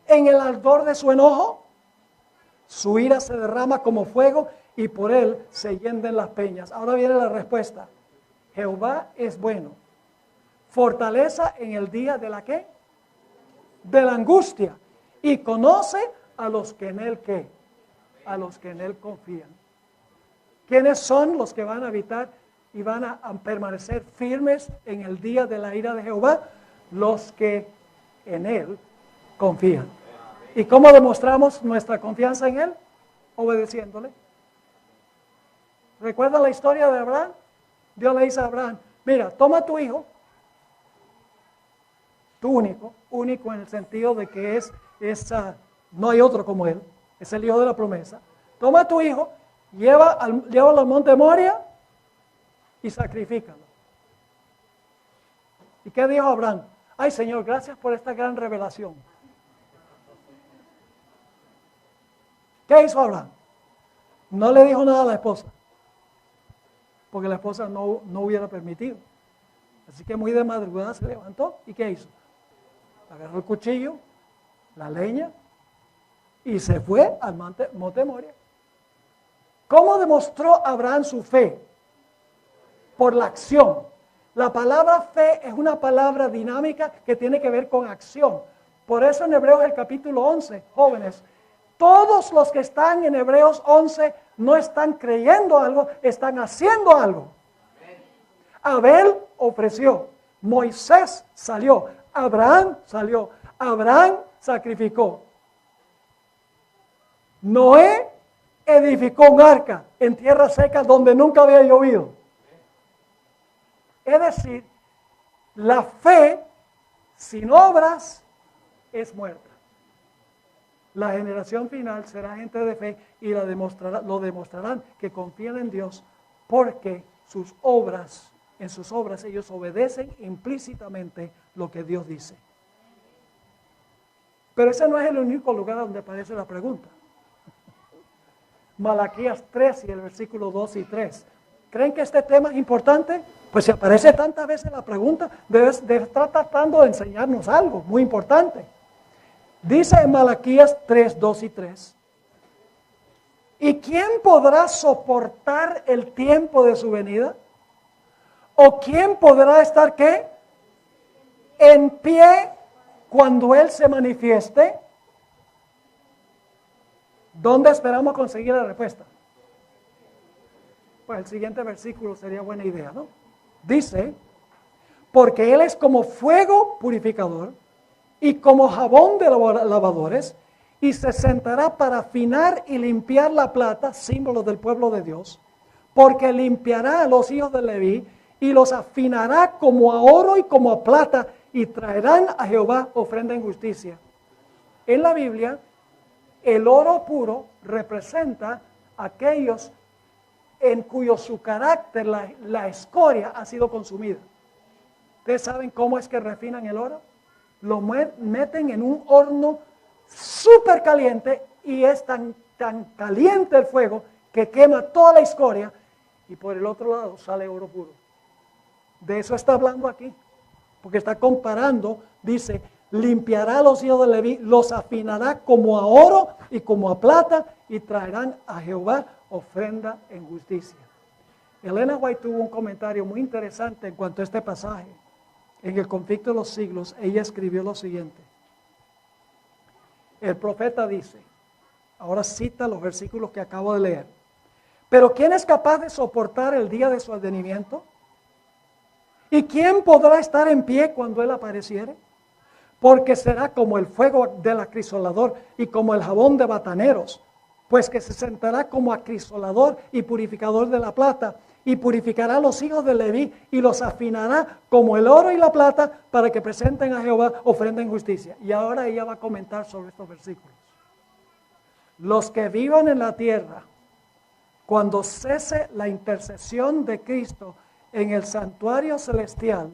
en el ardor de su enojo. Su ira se derrama como fuego y por él se hienden las peñas. Ahora viene la respuesta. Jehová es bueno. Fortaleza en el día de la ¿qué? De la angustia. Y conoce a los que en él ¿qué? A los que en él confían. ¿Quiénes son los que van a habitar y van a permanecer firmes en el día de la ira de Jehová? Los que en él confían. ¿Y cómo demostramos nuestra confianza en él? Obedeciéndole. ¿Recuerdan la historia de Abraham? Dios le dice a Abraham, mira, toma a tu hijo, tu único en el sentido de que no hay otro como él, es el hijo de la promesa. Toma a tu hijo, llévalo al monte Moria y sacrifícalo. ¿Y qué dijo Abraham? Ay, Señor, gracias por esta gran revelación. ¿Qué hizo Abraham? No le dijo nada a la esposa, porque la esposa no hubiera permitido. Así que muy de madrugada se levantó y ¿qué hizo? Agarró el cuchillo, la leña y se fue al monte Moria. ¿Cómo demostró Abraham su fe? Por la acción. La palabra fe es una palabra dinámica que tiene que ver con acción. Por eso en Hebreos el capítulo 11, jóvenes, todos los que están en Hebreos 11 no están creyendo algo, están haciendo algo. Abel ofreció, Moisés salió, Abraham salió, Abraham sacrificó. Noé edificó un arca en tierra seca donde nunca había llovido. Es decir, la fe sin obras es muerta. La generación final será gente de fe y lo demostrarán que confían en Dios porque en sus obras ellos obedecen implícitamente lo que Dios dice. Pero ese no es el único lugar donde aparece la pregunta. Malaquías 3 y el versículo 2 y 3. ¿Creen que este tema es importante? Pues si aparece tantas veces la pregunta, debe estar tratando de enseñarnos algo muy importante. Dice en Malaquías 3, 2 y 3. ¿Y quién podrá soportar el tiempo de su venida? ¿O quién podrá estar qué? En pie cuando Él se manifieste. ¿Dónde esperamos conseguir la respuesta? Pues el siguiente versículo sería buena idea, ¿no? Dice, porque Él es como fuego purificador y como jabón de lavadores, y se sentará para afinar y limpiar la plata, símbolo del pueblo de Dios, porque limpiará a los hijos de Leví y los afinará como a oro y como a plata, y traerán a Jehová ofrenda en justicia. En la Biblia, el oro puro representa a aquellos en cuyo su carácter, la escoria, ha sido consumida. ¿Ustedes saben cómo es que refinan el oro? Lo meten en un horno súper caliente, y es tan caliente el fuego que quema toda la escoria, y por el otro lado sale oro puro. De eso está hablando aquí, porque está comparando, dice, limpiará a los hijos de Leví, los afinará como a oro y como a plata, y traerán a Jehová ofrenda en justicia. Elena White tuvo un comentario muy interesante en cuanto a este pasaje. En el conflicto de los siglos, ella escribió lo siguiente. El profeta dice, ahora cita los versículos que acabo de leer: pero ¿quién es capaz de soportar el día de su advenimiento? ¿Y quién podrá estar en pie cuando Él apareciere? Porque será como el fuego del acrisolador y como el jabón de bataneros, pues que se sentará como acrisolador y purificador de la plata, y purificará a los hijos de Leví y los afinará como el oro y la plata, para que presenten a Jehová ofrenda en justicia. Y ahora ella va a comentar sobre estos versículos. Los que vivan en la tierra, cuando cese la intercesión de Cristo en el santuario celestial,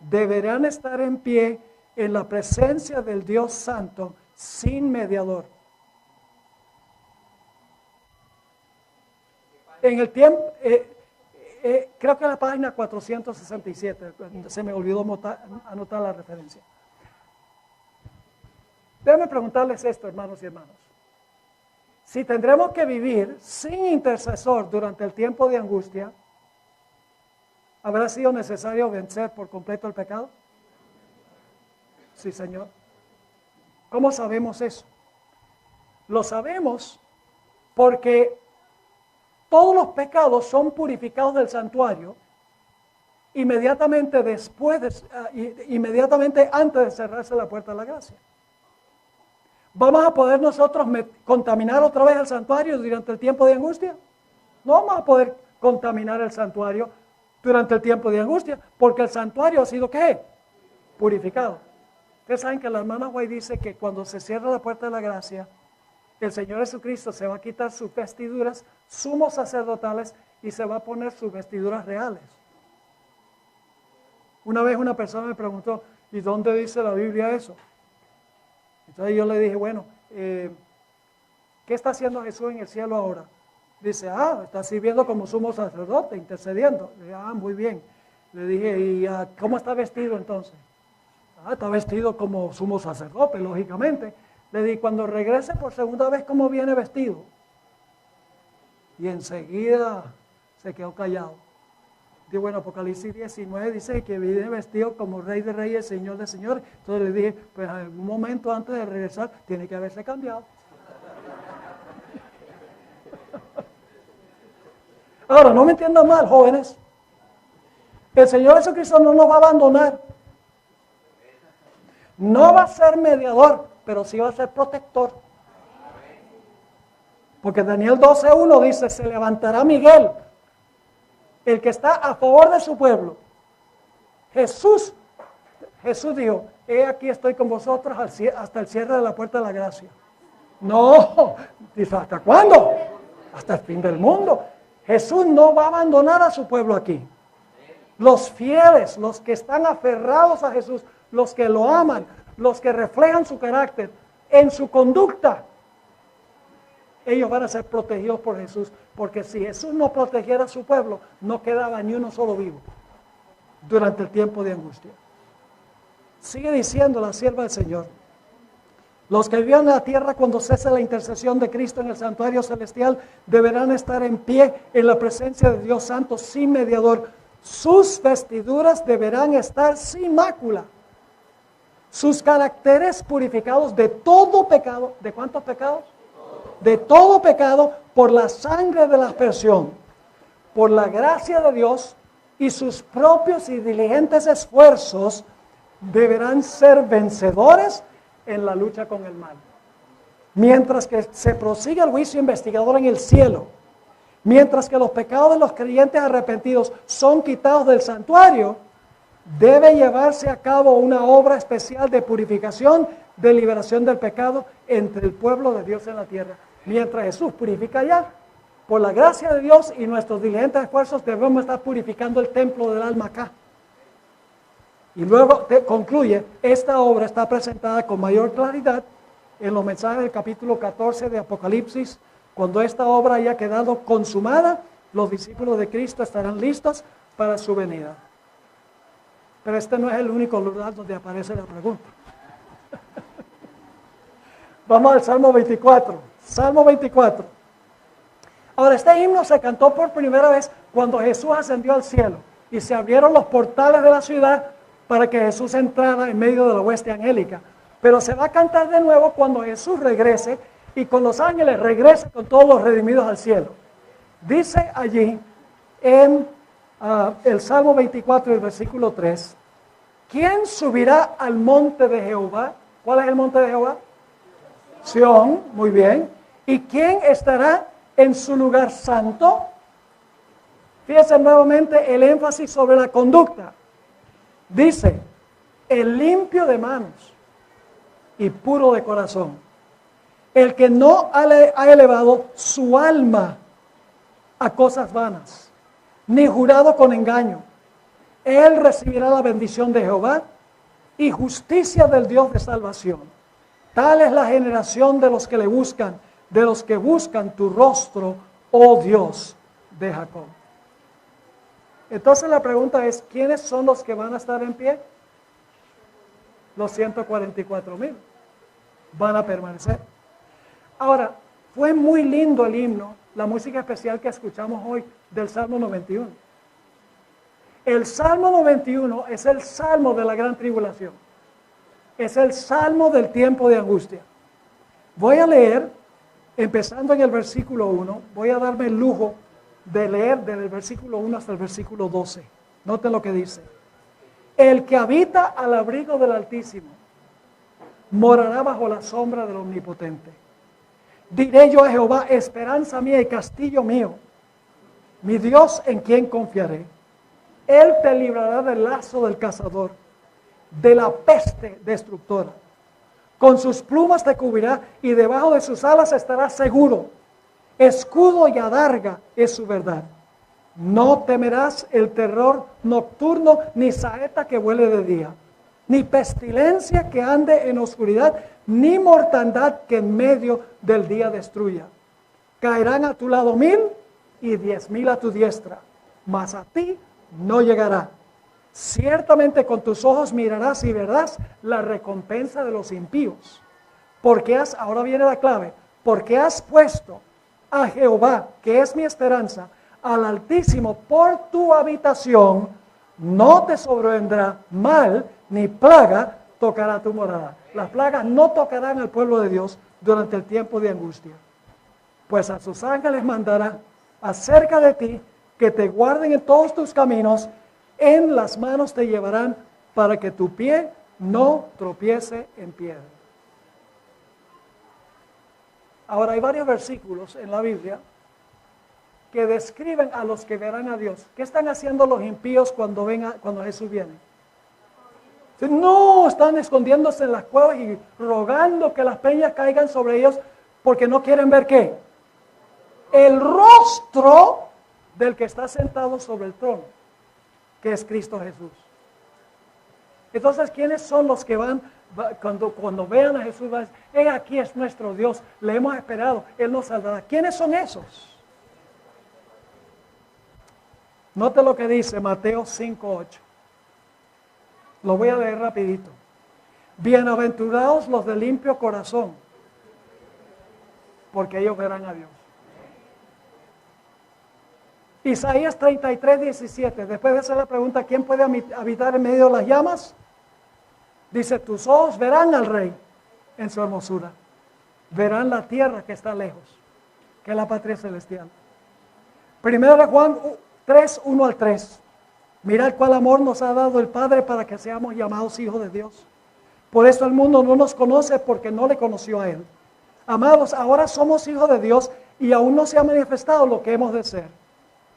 deberán estar en pie en la presencia del Dios Santo sin mediador. En el tiempo, creo que en la página 467, se me olvidó anotar la referencia. Déjenme preguntarles esto, hermanos y hermanas. Si tendremos que vivir sin intercesor durante el tiempo de angustia, ¿habrá sido necesario vencer por completo el pecado? Sí, Señor. ¿Cómo sabemos eso? Lo sabemos porque todos los pecados son purificados del santuario inmediatamente inmediatamente antes de cerrarse la puerta de la gracia. ¿Vamos a poder nosotros contaminar otra vez el santuario durante el tiempo de angustia? No vamos a poder contaminar el santuario durante el tiempo de angustia, porque el santuario ha sido, ¿qué? Purificado. Ustedes saben que la hermana White dice que cuando se cierra la puerta de la gracia, el Señor Jesucristo se va a quitar sus vestiduras sumos sacerdotales y se va a poner sus vestiduras reales. Una vez una persona me preguntó, ¿y dónde dice la Biblia eso? Entonces yo le dije, bueno, ¿qué está haciendo Jesús en el cielo ahora? Dice, está sirviendo como sumo sacerdote, intercediendo. Le dije, muy bien. Le dije, ¿y cómo está vestido entonces? Está vestido como sumo sacerdote, lógicamente. Le dije, cuando regrese por segunda vez, ¿cómo viene vestido? Y enseguida se quedó callado. Dije, bueno, Apocalipsis 19 dice que viene vestido como Rey de Reyes, Señor de Señores. Entonces le dije, pues en algún momento antes de regresar, tiene que haberse cambiado. Ahora, no me entiendan mal, jóvenes. El Señor Jesucristo no nos va a abandonar. No va a ser mediador, pero sí va a ser protector. Porque Daniel 12:1 dice, se levantará Miguel, el que está a favor de su pueblo. Jesús dijo, he aquí estoy con vosotros hasta el cierre de la puerta de la gracia. No, dice, ¿hasta cuándo? Hasta el fin del mundo. Jesús no va a abandonar a su pueblo aquí. Los fieles, los que están aferrados a Jesús, los que lo aman, los que reflejan su carácter en su conducta, ellos van a ser protegidos por Jesús, porque si Jesús no protegiera a su pueblo, no quedaba ni uno solo vivo durante el tiempo de angustia. Sigue diciendo la sierva del Señor, los que vivan en la tierra cuando cese la intercesión de Cristo en el santuario celestial, deberán estar en pie en la presencia de Dios Santo sin mediador. Sus vestiduras deberán estar sin mácula. Sus caracteres purificados de todo pecado. ¿De cuántos pecados? De todo pecado por la sangre de la aspersión. Por la gracia de Dios y sus propios y diligentes esfuerzos deberán ser vencedores en la lucha con el mal. Mientras que se prosigue el juicio investigador en el cielo, mientras que los pecados de los creyentes arrepentidos son quitados del santuario, debe llevarse a cabo una obra especial de purificación, de liberación del pecado entre el pueblo de Dios en la tierra. Mientras Jesús purifica allá, por la gracia de Dios y nuestros diligentes esfuerzos debemos estar purificando el templo del alma acá. Y luego concluye, esta obra está presentada con mayor claridad en los mensajes del capítulo 14 de Apocalipsis. Cuando esta obra haya quedado consumada, los discípulos de Cristo estarán listos para su venida. Pero este no es el único lugar donde aparece la pregunta. Vamos al Salmo 24. Salmo 24. Ahora, este himno se cantó por primera vez cuando Jesús ascendió al cielo y se abrieron los portales de la ciudad para que Jesús entrara en medio de la hueste angélica. Pero se va a cantar de nuevo cuando Jesús regrese y con los ángeles regrese con todos los redimidos al cielo. Dice allí en el Salmo 24, el versículo 3, ¿quién subirá al monte de Jehová? ¿Cuál es el monte de Jehová? Sión, muy bien. ¿Y quién estará en su lugar santo? Fíjense nuevamente el énfasis sobre la conducta. Dice, el limpio de manos y puro de corazón, el que no ha elevado su alma a cosas vanas, ni jurado con engaño. Él recibirá la bendición de Jehová y justicia del Dios de salvación. Tal es la generación de los que le buscan, de los que buscan tu rostro, oh Dios de Jacob. Entonces la pregunta es, ¿quiénes son los que van a estar en pie? Los 144,000 van a permanecer. Ahora, fue muy lindo el himno, la música especial que escuchamos hoy del Salmo 91. El Salmo 91 es el Salmo de la gran tribulación. Es el Salmo del tiempo de angustia. Voy a leer, empezando en el versículo 1, voy a darme el lujo de leer desde el versículo 1 hasta el versículo 12. Noten lo que dice. El que habita al abrigo del Altísimo morará bajo la sombra del Omnipotente. Diré yo a Jehová, esperanza mía y castillo mío, mi Dios en quien confiaré. Él te librará del lazo del cazador, de la peste destructora. Con sus plumas te cubrirá y debajo de sus alas estarás seguro. Escudo y adarga es su verdad. No temerás el terror nocturno, ni saeta que vuele de día, ni pestilencia que ande en oscuridad, ni mortandad que en medio del día destruya. Caerán a tu lado 1,000 y 10,000 a tu diestra, mas a ti no llegará. Ciertamente con tus ojos mirarás y verás la recompensa de los impíos. Porque ahora viene la clave, porque has puesto a Jehová, que es mi esperanza, al Altísimo por tu habitación, no te sobrevendrá mal, ni plaga tocará tu morada. Las plagas no tocarán al pueblo de Dios durante el tiempo de angustia. Pues a sus ángeles mandará acerca de ti, que te guarden en todos tus caminos, en las manos te llevarán, para que tu pie no tropiece en piedra. Ahora hay varios versículos en la Biblia que describen a los que verán a Dios. ¿Qué están haciendo los impíos cuando Jesús viene? No, están escondiéndose en las cuevas y rogando que las peñas caigan sobre ellos porque no quieren ver ¿qué? El rostro del que está sentado sobre el trono, que es Cristo Jesús. Entonces, ¿quiénes son los que van cuando vean a Jesús? Van a decir, aquí es nuestro Dios, le hemos esperado, Él nos salvará. ¿Quiénes son esos? Note lo que dice Mateo 5:8. Lo voy a leer rapidito. Bienaventurados los de limpio corazón, porque ellos verán a Dios. Isaías 33:17. Después de hacer la pregunta, ¿quién puede habitar en medio de las llamas? Dice, tus ojos verán al Rey en su hermosura. Verán la tierra que está lejos, que es la patria celestial. Primero de Juan 3:1-3. Mirad cuál amor nos ha dado el Padre para que seamos llamados hijos de Dios. Por eso el mundo no nos conoce porque no le conoció a Él. Amados, ahora somos hijos de Dios y aún no se ha manifestado lo que hemos de ser.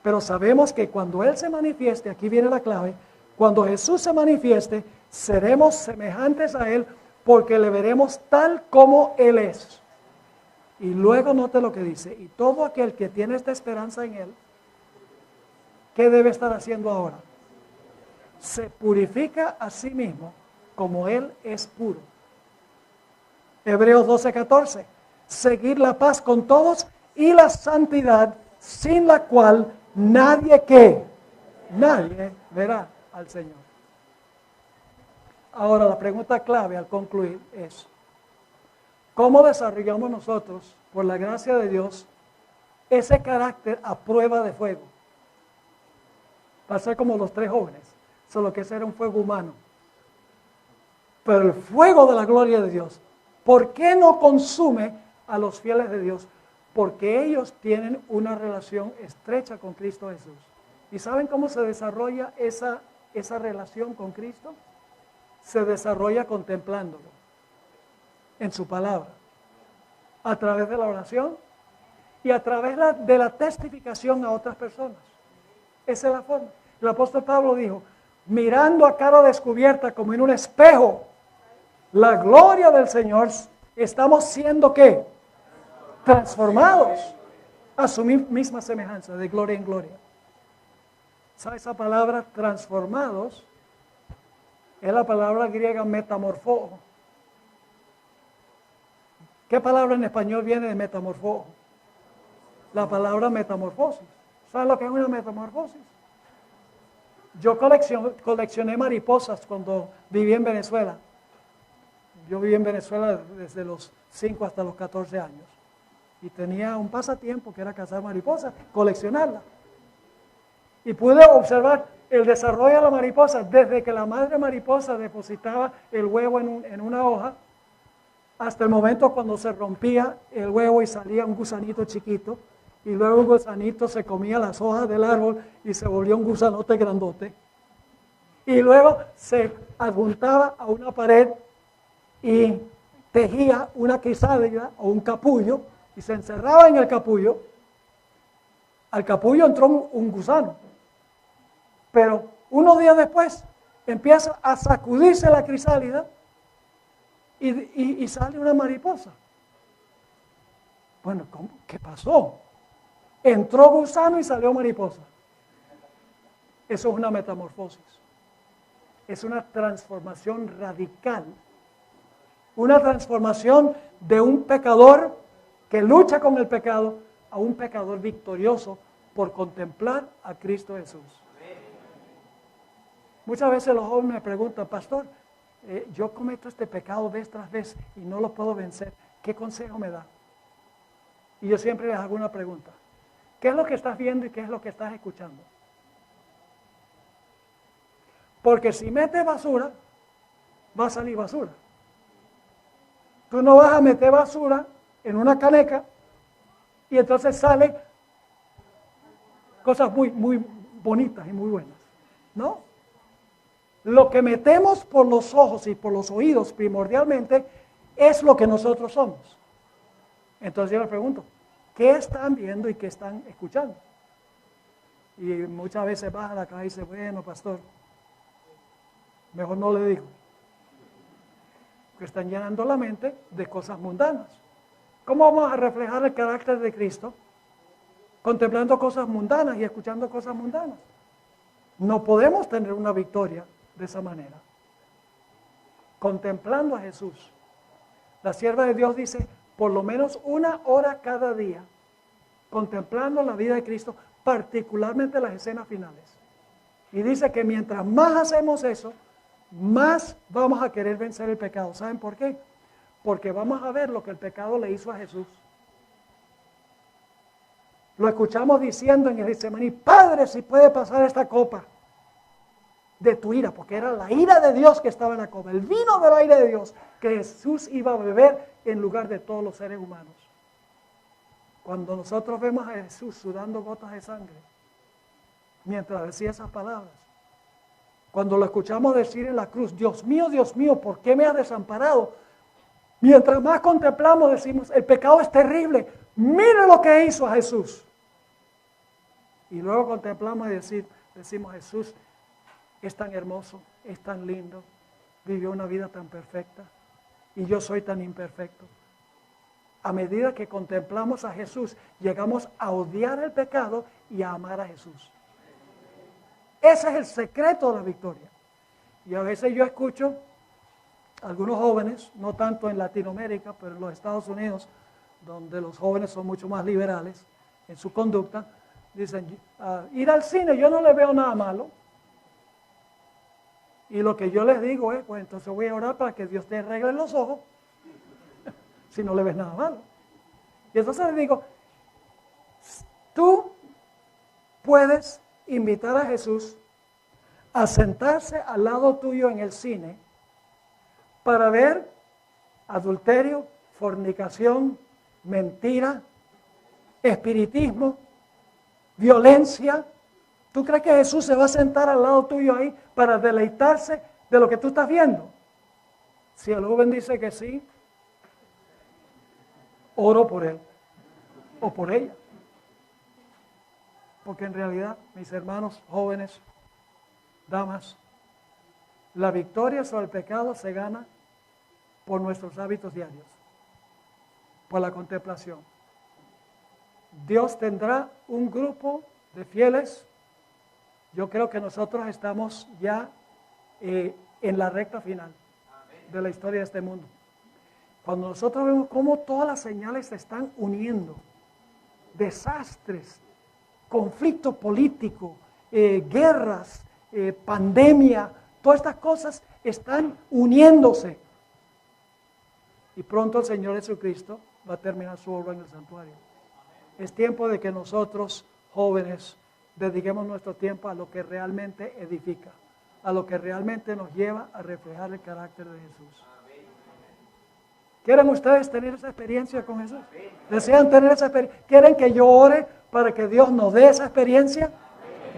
Pero sabemos que cuando Él se manifieste, aquí viene la clave, cuando Jesús se manifieste, seremos semejantes a Él porque le veremos tal como Él es. Y luego note lo que dice, y todo aquel que tiene esta esperanza en Él, ¿qué debe estar haciendo ahora? Se purifica a sí mismo como Él es puro. Hebreos 12:14, seguir la paz con todos y la santidad, sin la cual nadie verá al Señor. Ahora la pregunta clave al concluir es, ¿cómo desarrollamos nosotros, por la gracia de Dios, ese carácter a prueba de fuego? Va a ser como los 3 jóvenes, solo que ese era un fuego humano. Pero el fuego de la gloria de Dios, ¿por qué no consume a los fieles de Dios? Porque ellos tienen una relación estrecha con Cristo Jesús. ¿Y saben cómo se desarrolla esa relación con Cristo? Se desarrolla contemplándolo en su palabra, a través de la oración y a través de la testificación a otras personas. Esa es la forma. El apóstol Pablo dijo, mirando a cara descubierta como en un espejo la gloria del Señor, estamos siendo ¿qué? Transformados a su misma semejanza, de gloria en gloria. ¿Sabe esa palabra transformados? Es la palabra griega metamorfo. ¿Qué palabra en español viene de metamorfo? La palabra metamorfosis. ¿Saben lo que es una metamorfosis? Yo coleccioné mariposas cuando viví en Venezuela. Yo viví en Venezuela desde los 5 hasta los 14 años. Y tenía un pasatiempo que era cazar mariposas, coleccionarlas. Y pude observar el desarrollo de la mariposa desde que la madre mariposa depositaba el huevo en una hoja hasta el momento cuando se rompía el huevo y salía un gusanito chiquito. Y luego un gusanito se comía las hojas del árbol y se volvió un gusanote grandote. Y luego se adjuntaba a una pared y tejía una crisálida o un capullo y se encerraba en el capullo. Al capullo entró un gusano. Pero unos días después empieza a sacudirse la crisálida y sale una mariposa. Bueno, ¿qué pasó? Entró gusano y salió mariposa. Eso es una metamorfosis. Es una transformación radical. Una transformación de un pecador que lucha con el pecado a un pecador victorioso por contemplar a Cristo Jesús. Muchas veces los jóvenes me preguntan, pastor, yo cometo este pecado vez tras vez y no lo puedo vencer. ¿Qué consejo me da? Y yo siempre les hago una pregunta. ¿Qué es lo que estás viendo y qué es lo que estás escuchando? Porque si metes basura, va a salir basura. Tú no vas a meter basura en una caneca y entonces sale cosas muy, muy bonitas y muy buenas. ¿No? Lo que metemos por los ojos y por los oídos primordialmente es lo que nosotros somos. Entonces yo les pregunto, ¿qué están viendo y qué están escuchando? Y muchas veces baja la cabeza y dice, bueno, pastor, mejor no le digo. Que están llenando la mente de cosas mundanas. ¿Cómo vamos a reflejar el carácter de Cristo? Contemplando cosas mundanas y escuchando cosas mundanas. No podemos tener una victoria de esa manera. Contemplando a Jesús. La sierva de Dios dice, por lo menos 1 hora cada día, contemplando la vida de Cristo, particularmente las escenas finales. Y dice que mientras más hacemos eso, más vamos a querer vencer el pecado. ¿Saben por qué? Porque vamos a ver lo que el pecado le hizo a Jesús. Lo escuchamos diciendo en el Getsemaní, Padre, si puede pasar esta copa de tu ira, porque era la ira de Dios que estaba en la copa, el vino de la ira de Dios que Jesús iba a beber en lugar de todos los seres humanos. Cuando nosotros vemos a Jesús sudando gotas de sangre, mientras decía esas palabras, Cuando lo escuchamos decir en la cruz, Dios mío, ¿por qué me has desamparado? Mientras más contemplamos, decimos, el pecado es terrible. Mire lo que hizo a Jesús. Y luego contemplamos y decimos, Jesús es tan hermoso, es tan lindo, vivió una vida tan perfecta y yo soy tan imperfecto. A medida que contemplamos a Jesús, llegamos a odiar el pecado y a amar a Jesús. Ese es el secreto de la victoria. Y a veces yo escucho a algunos jóvenes, no tanto en Latinoamérica, pero en los Estados Unidos, donde los jóvenes son mucho más liberales en su conducta, dicen, ir al cine yo no le veo nada malo. Y lo que yo les digo es, pues entonces voy a orar para que Dios te arregle los ojos, si no le ves nada malo. Y entonces les digo, tú puedes invitar a Jesús a sentarse al lado tuyo en el cine para ver adulterio, fornicación, mentira, espiritismo, violencia. ¿Tú crees que Jesús se va a sentar al lado tuyo ahí para deleitarse de lo que tú estás viendo? Si el joven dice que sí, oro por él o por ella. Porque en realidad, mis hermanos jóvenes, damas, la victoria sobre el pecado se gana por nuestros hábitos diarios, por la contemplación. Dios tendrá un grupo de fieles. Yo creo que nosotros estamos ya en la recta final de la historia de este mundo. Cuando nosotros vemos cómo todas las señales se están uniendo, desastres, conflicto político, guerras, pandemia, todas estas cosas están uniéndose. Y pronto el Señor Jesucristo va a terminar su obra en el santuario. Es tiempo de que nosotros, jóvenes, dediquemos nuestro tiempo a lo que realmente edifica, a lo que realmente nos lleva a reflejar el carácter de Jesús. ¿Quieren ustedes tener esa experiencia con Jesús? ¿Desean tener esa experiencia? ¿Quieren que yo ore para que Dios nos dé esa experiencia?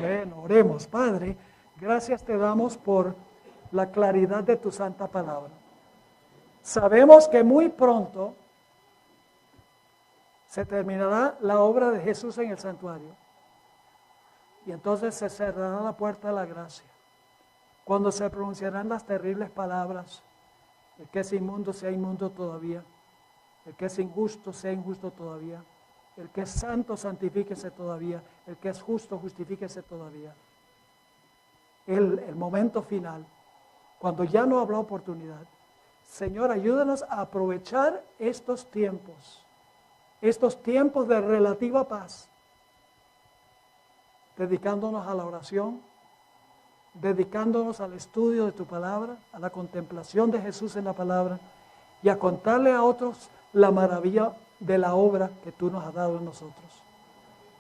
Bueno, oremos. Padre, gracias te damos por la claridad de tu santa palabra. Sabemos que muy pronto se terminará la obra de Jesús en el santuario. Y entonces se cerrará la puerta de la gracia. Cuando se pronunciarán las terribles palabras, el que es inmundo sea inmundo todavía, el que es injusto sea injusto todavía, el que es santo santifíquese todavía, el que es justo justifíquese todavía. El momento final, cuando ya no habrá oportunidad. Señor, ayúdanos a aprovechar estos tiempos de relativa paz, dedicándonos a la oración, dedicándonos al estudio de tu palabra, a la contemplación de Jesús en la palabra y a contarle a otros la maravilla de la obra que tú nos has dado en nosotros.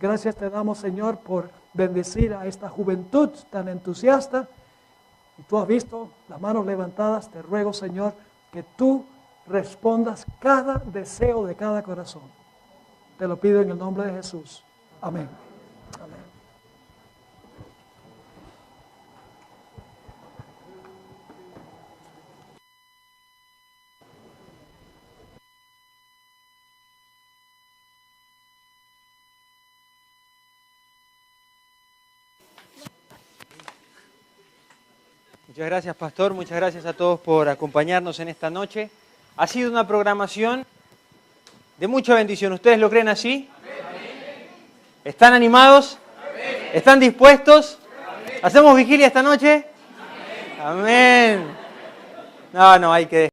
Gracias te damos, Señor, por bendecir a esta juventud tan entusiasta. Y tú has visto las manos levantadas. Te ruego, Señor, que tú respondas cada deseo de cada corazón. Te lo pido en el nombre de Jesús. Amén. Amén. Muchas gracias, pastor. Muchas gracias a todos por acompañarnos en esta noche. Ha sido una programación de mucha bendición. ¿Ustedes lo creen así? Amén. ¿Están animados? Amén. ¿Están dispuestos? Amén. ¿Hacemos vigilia esta noche? Amén. Amén. No, hay que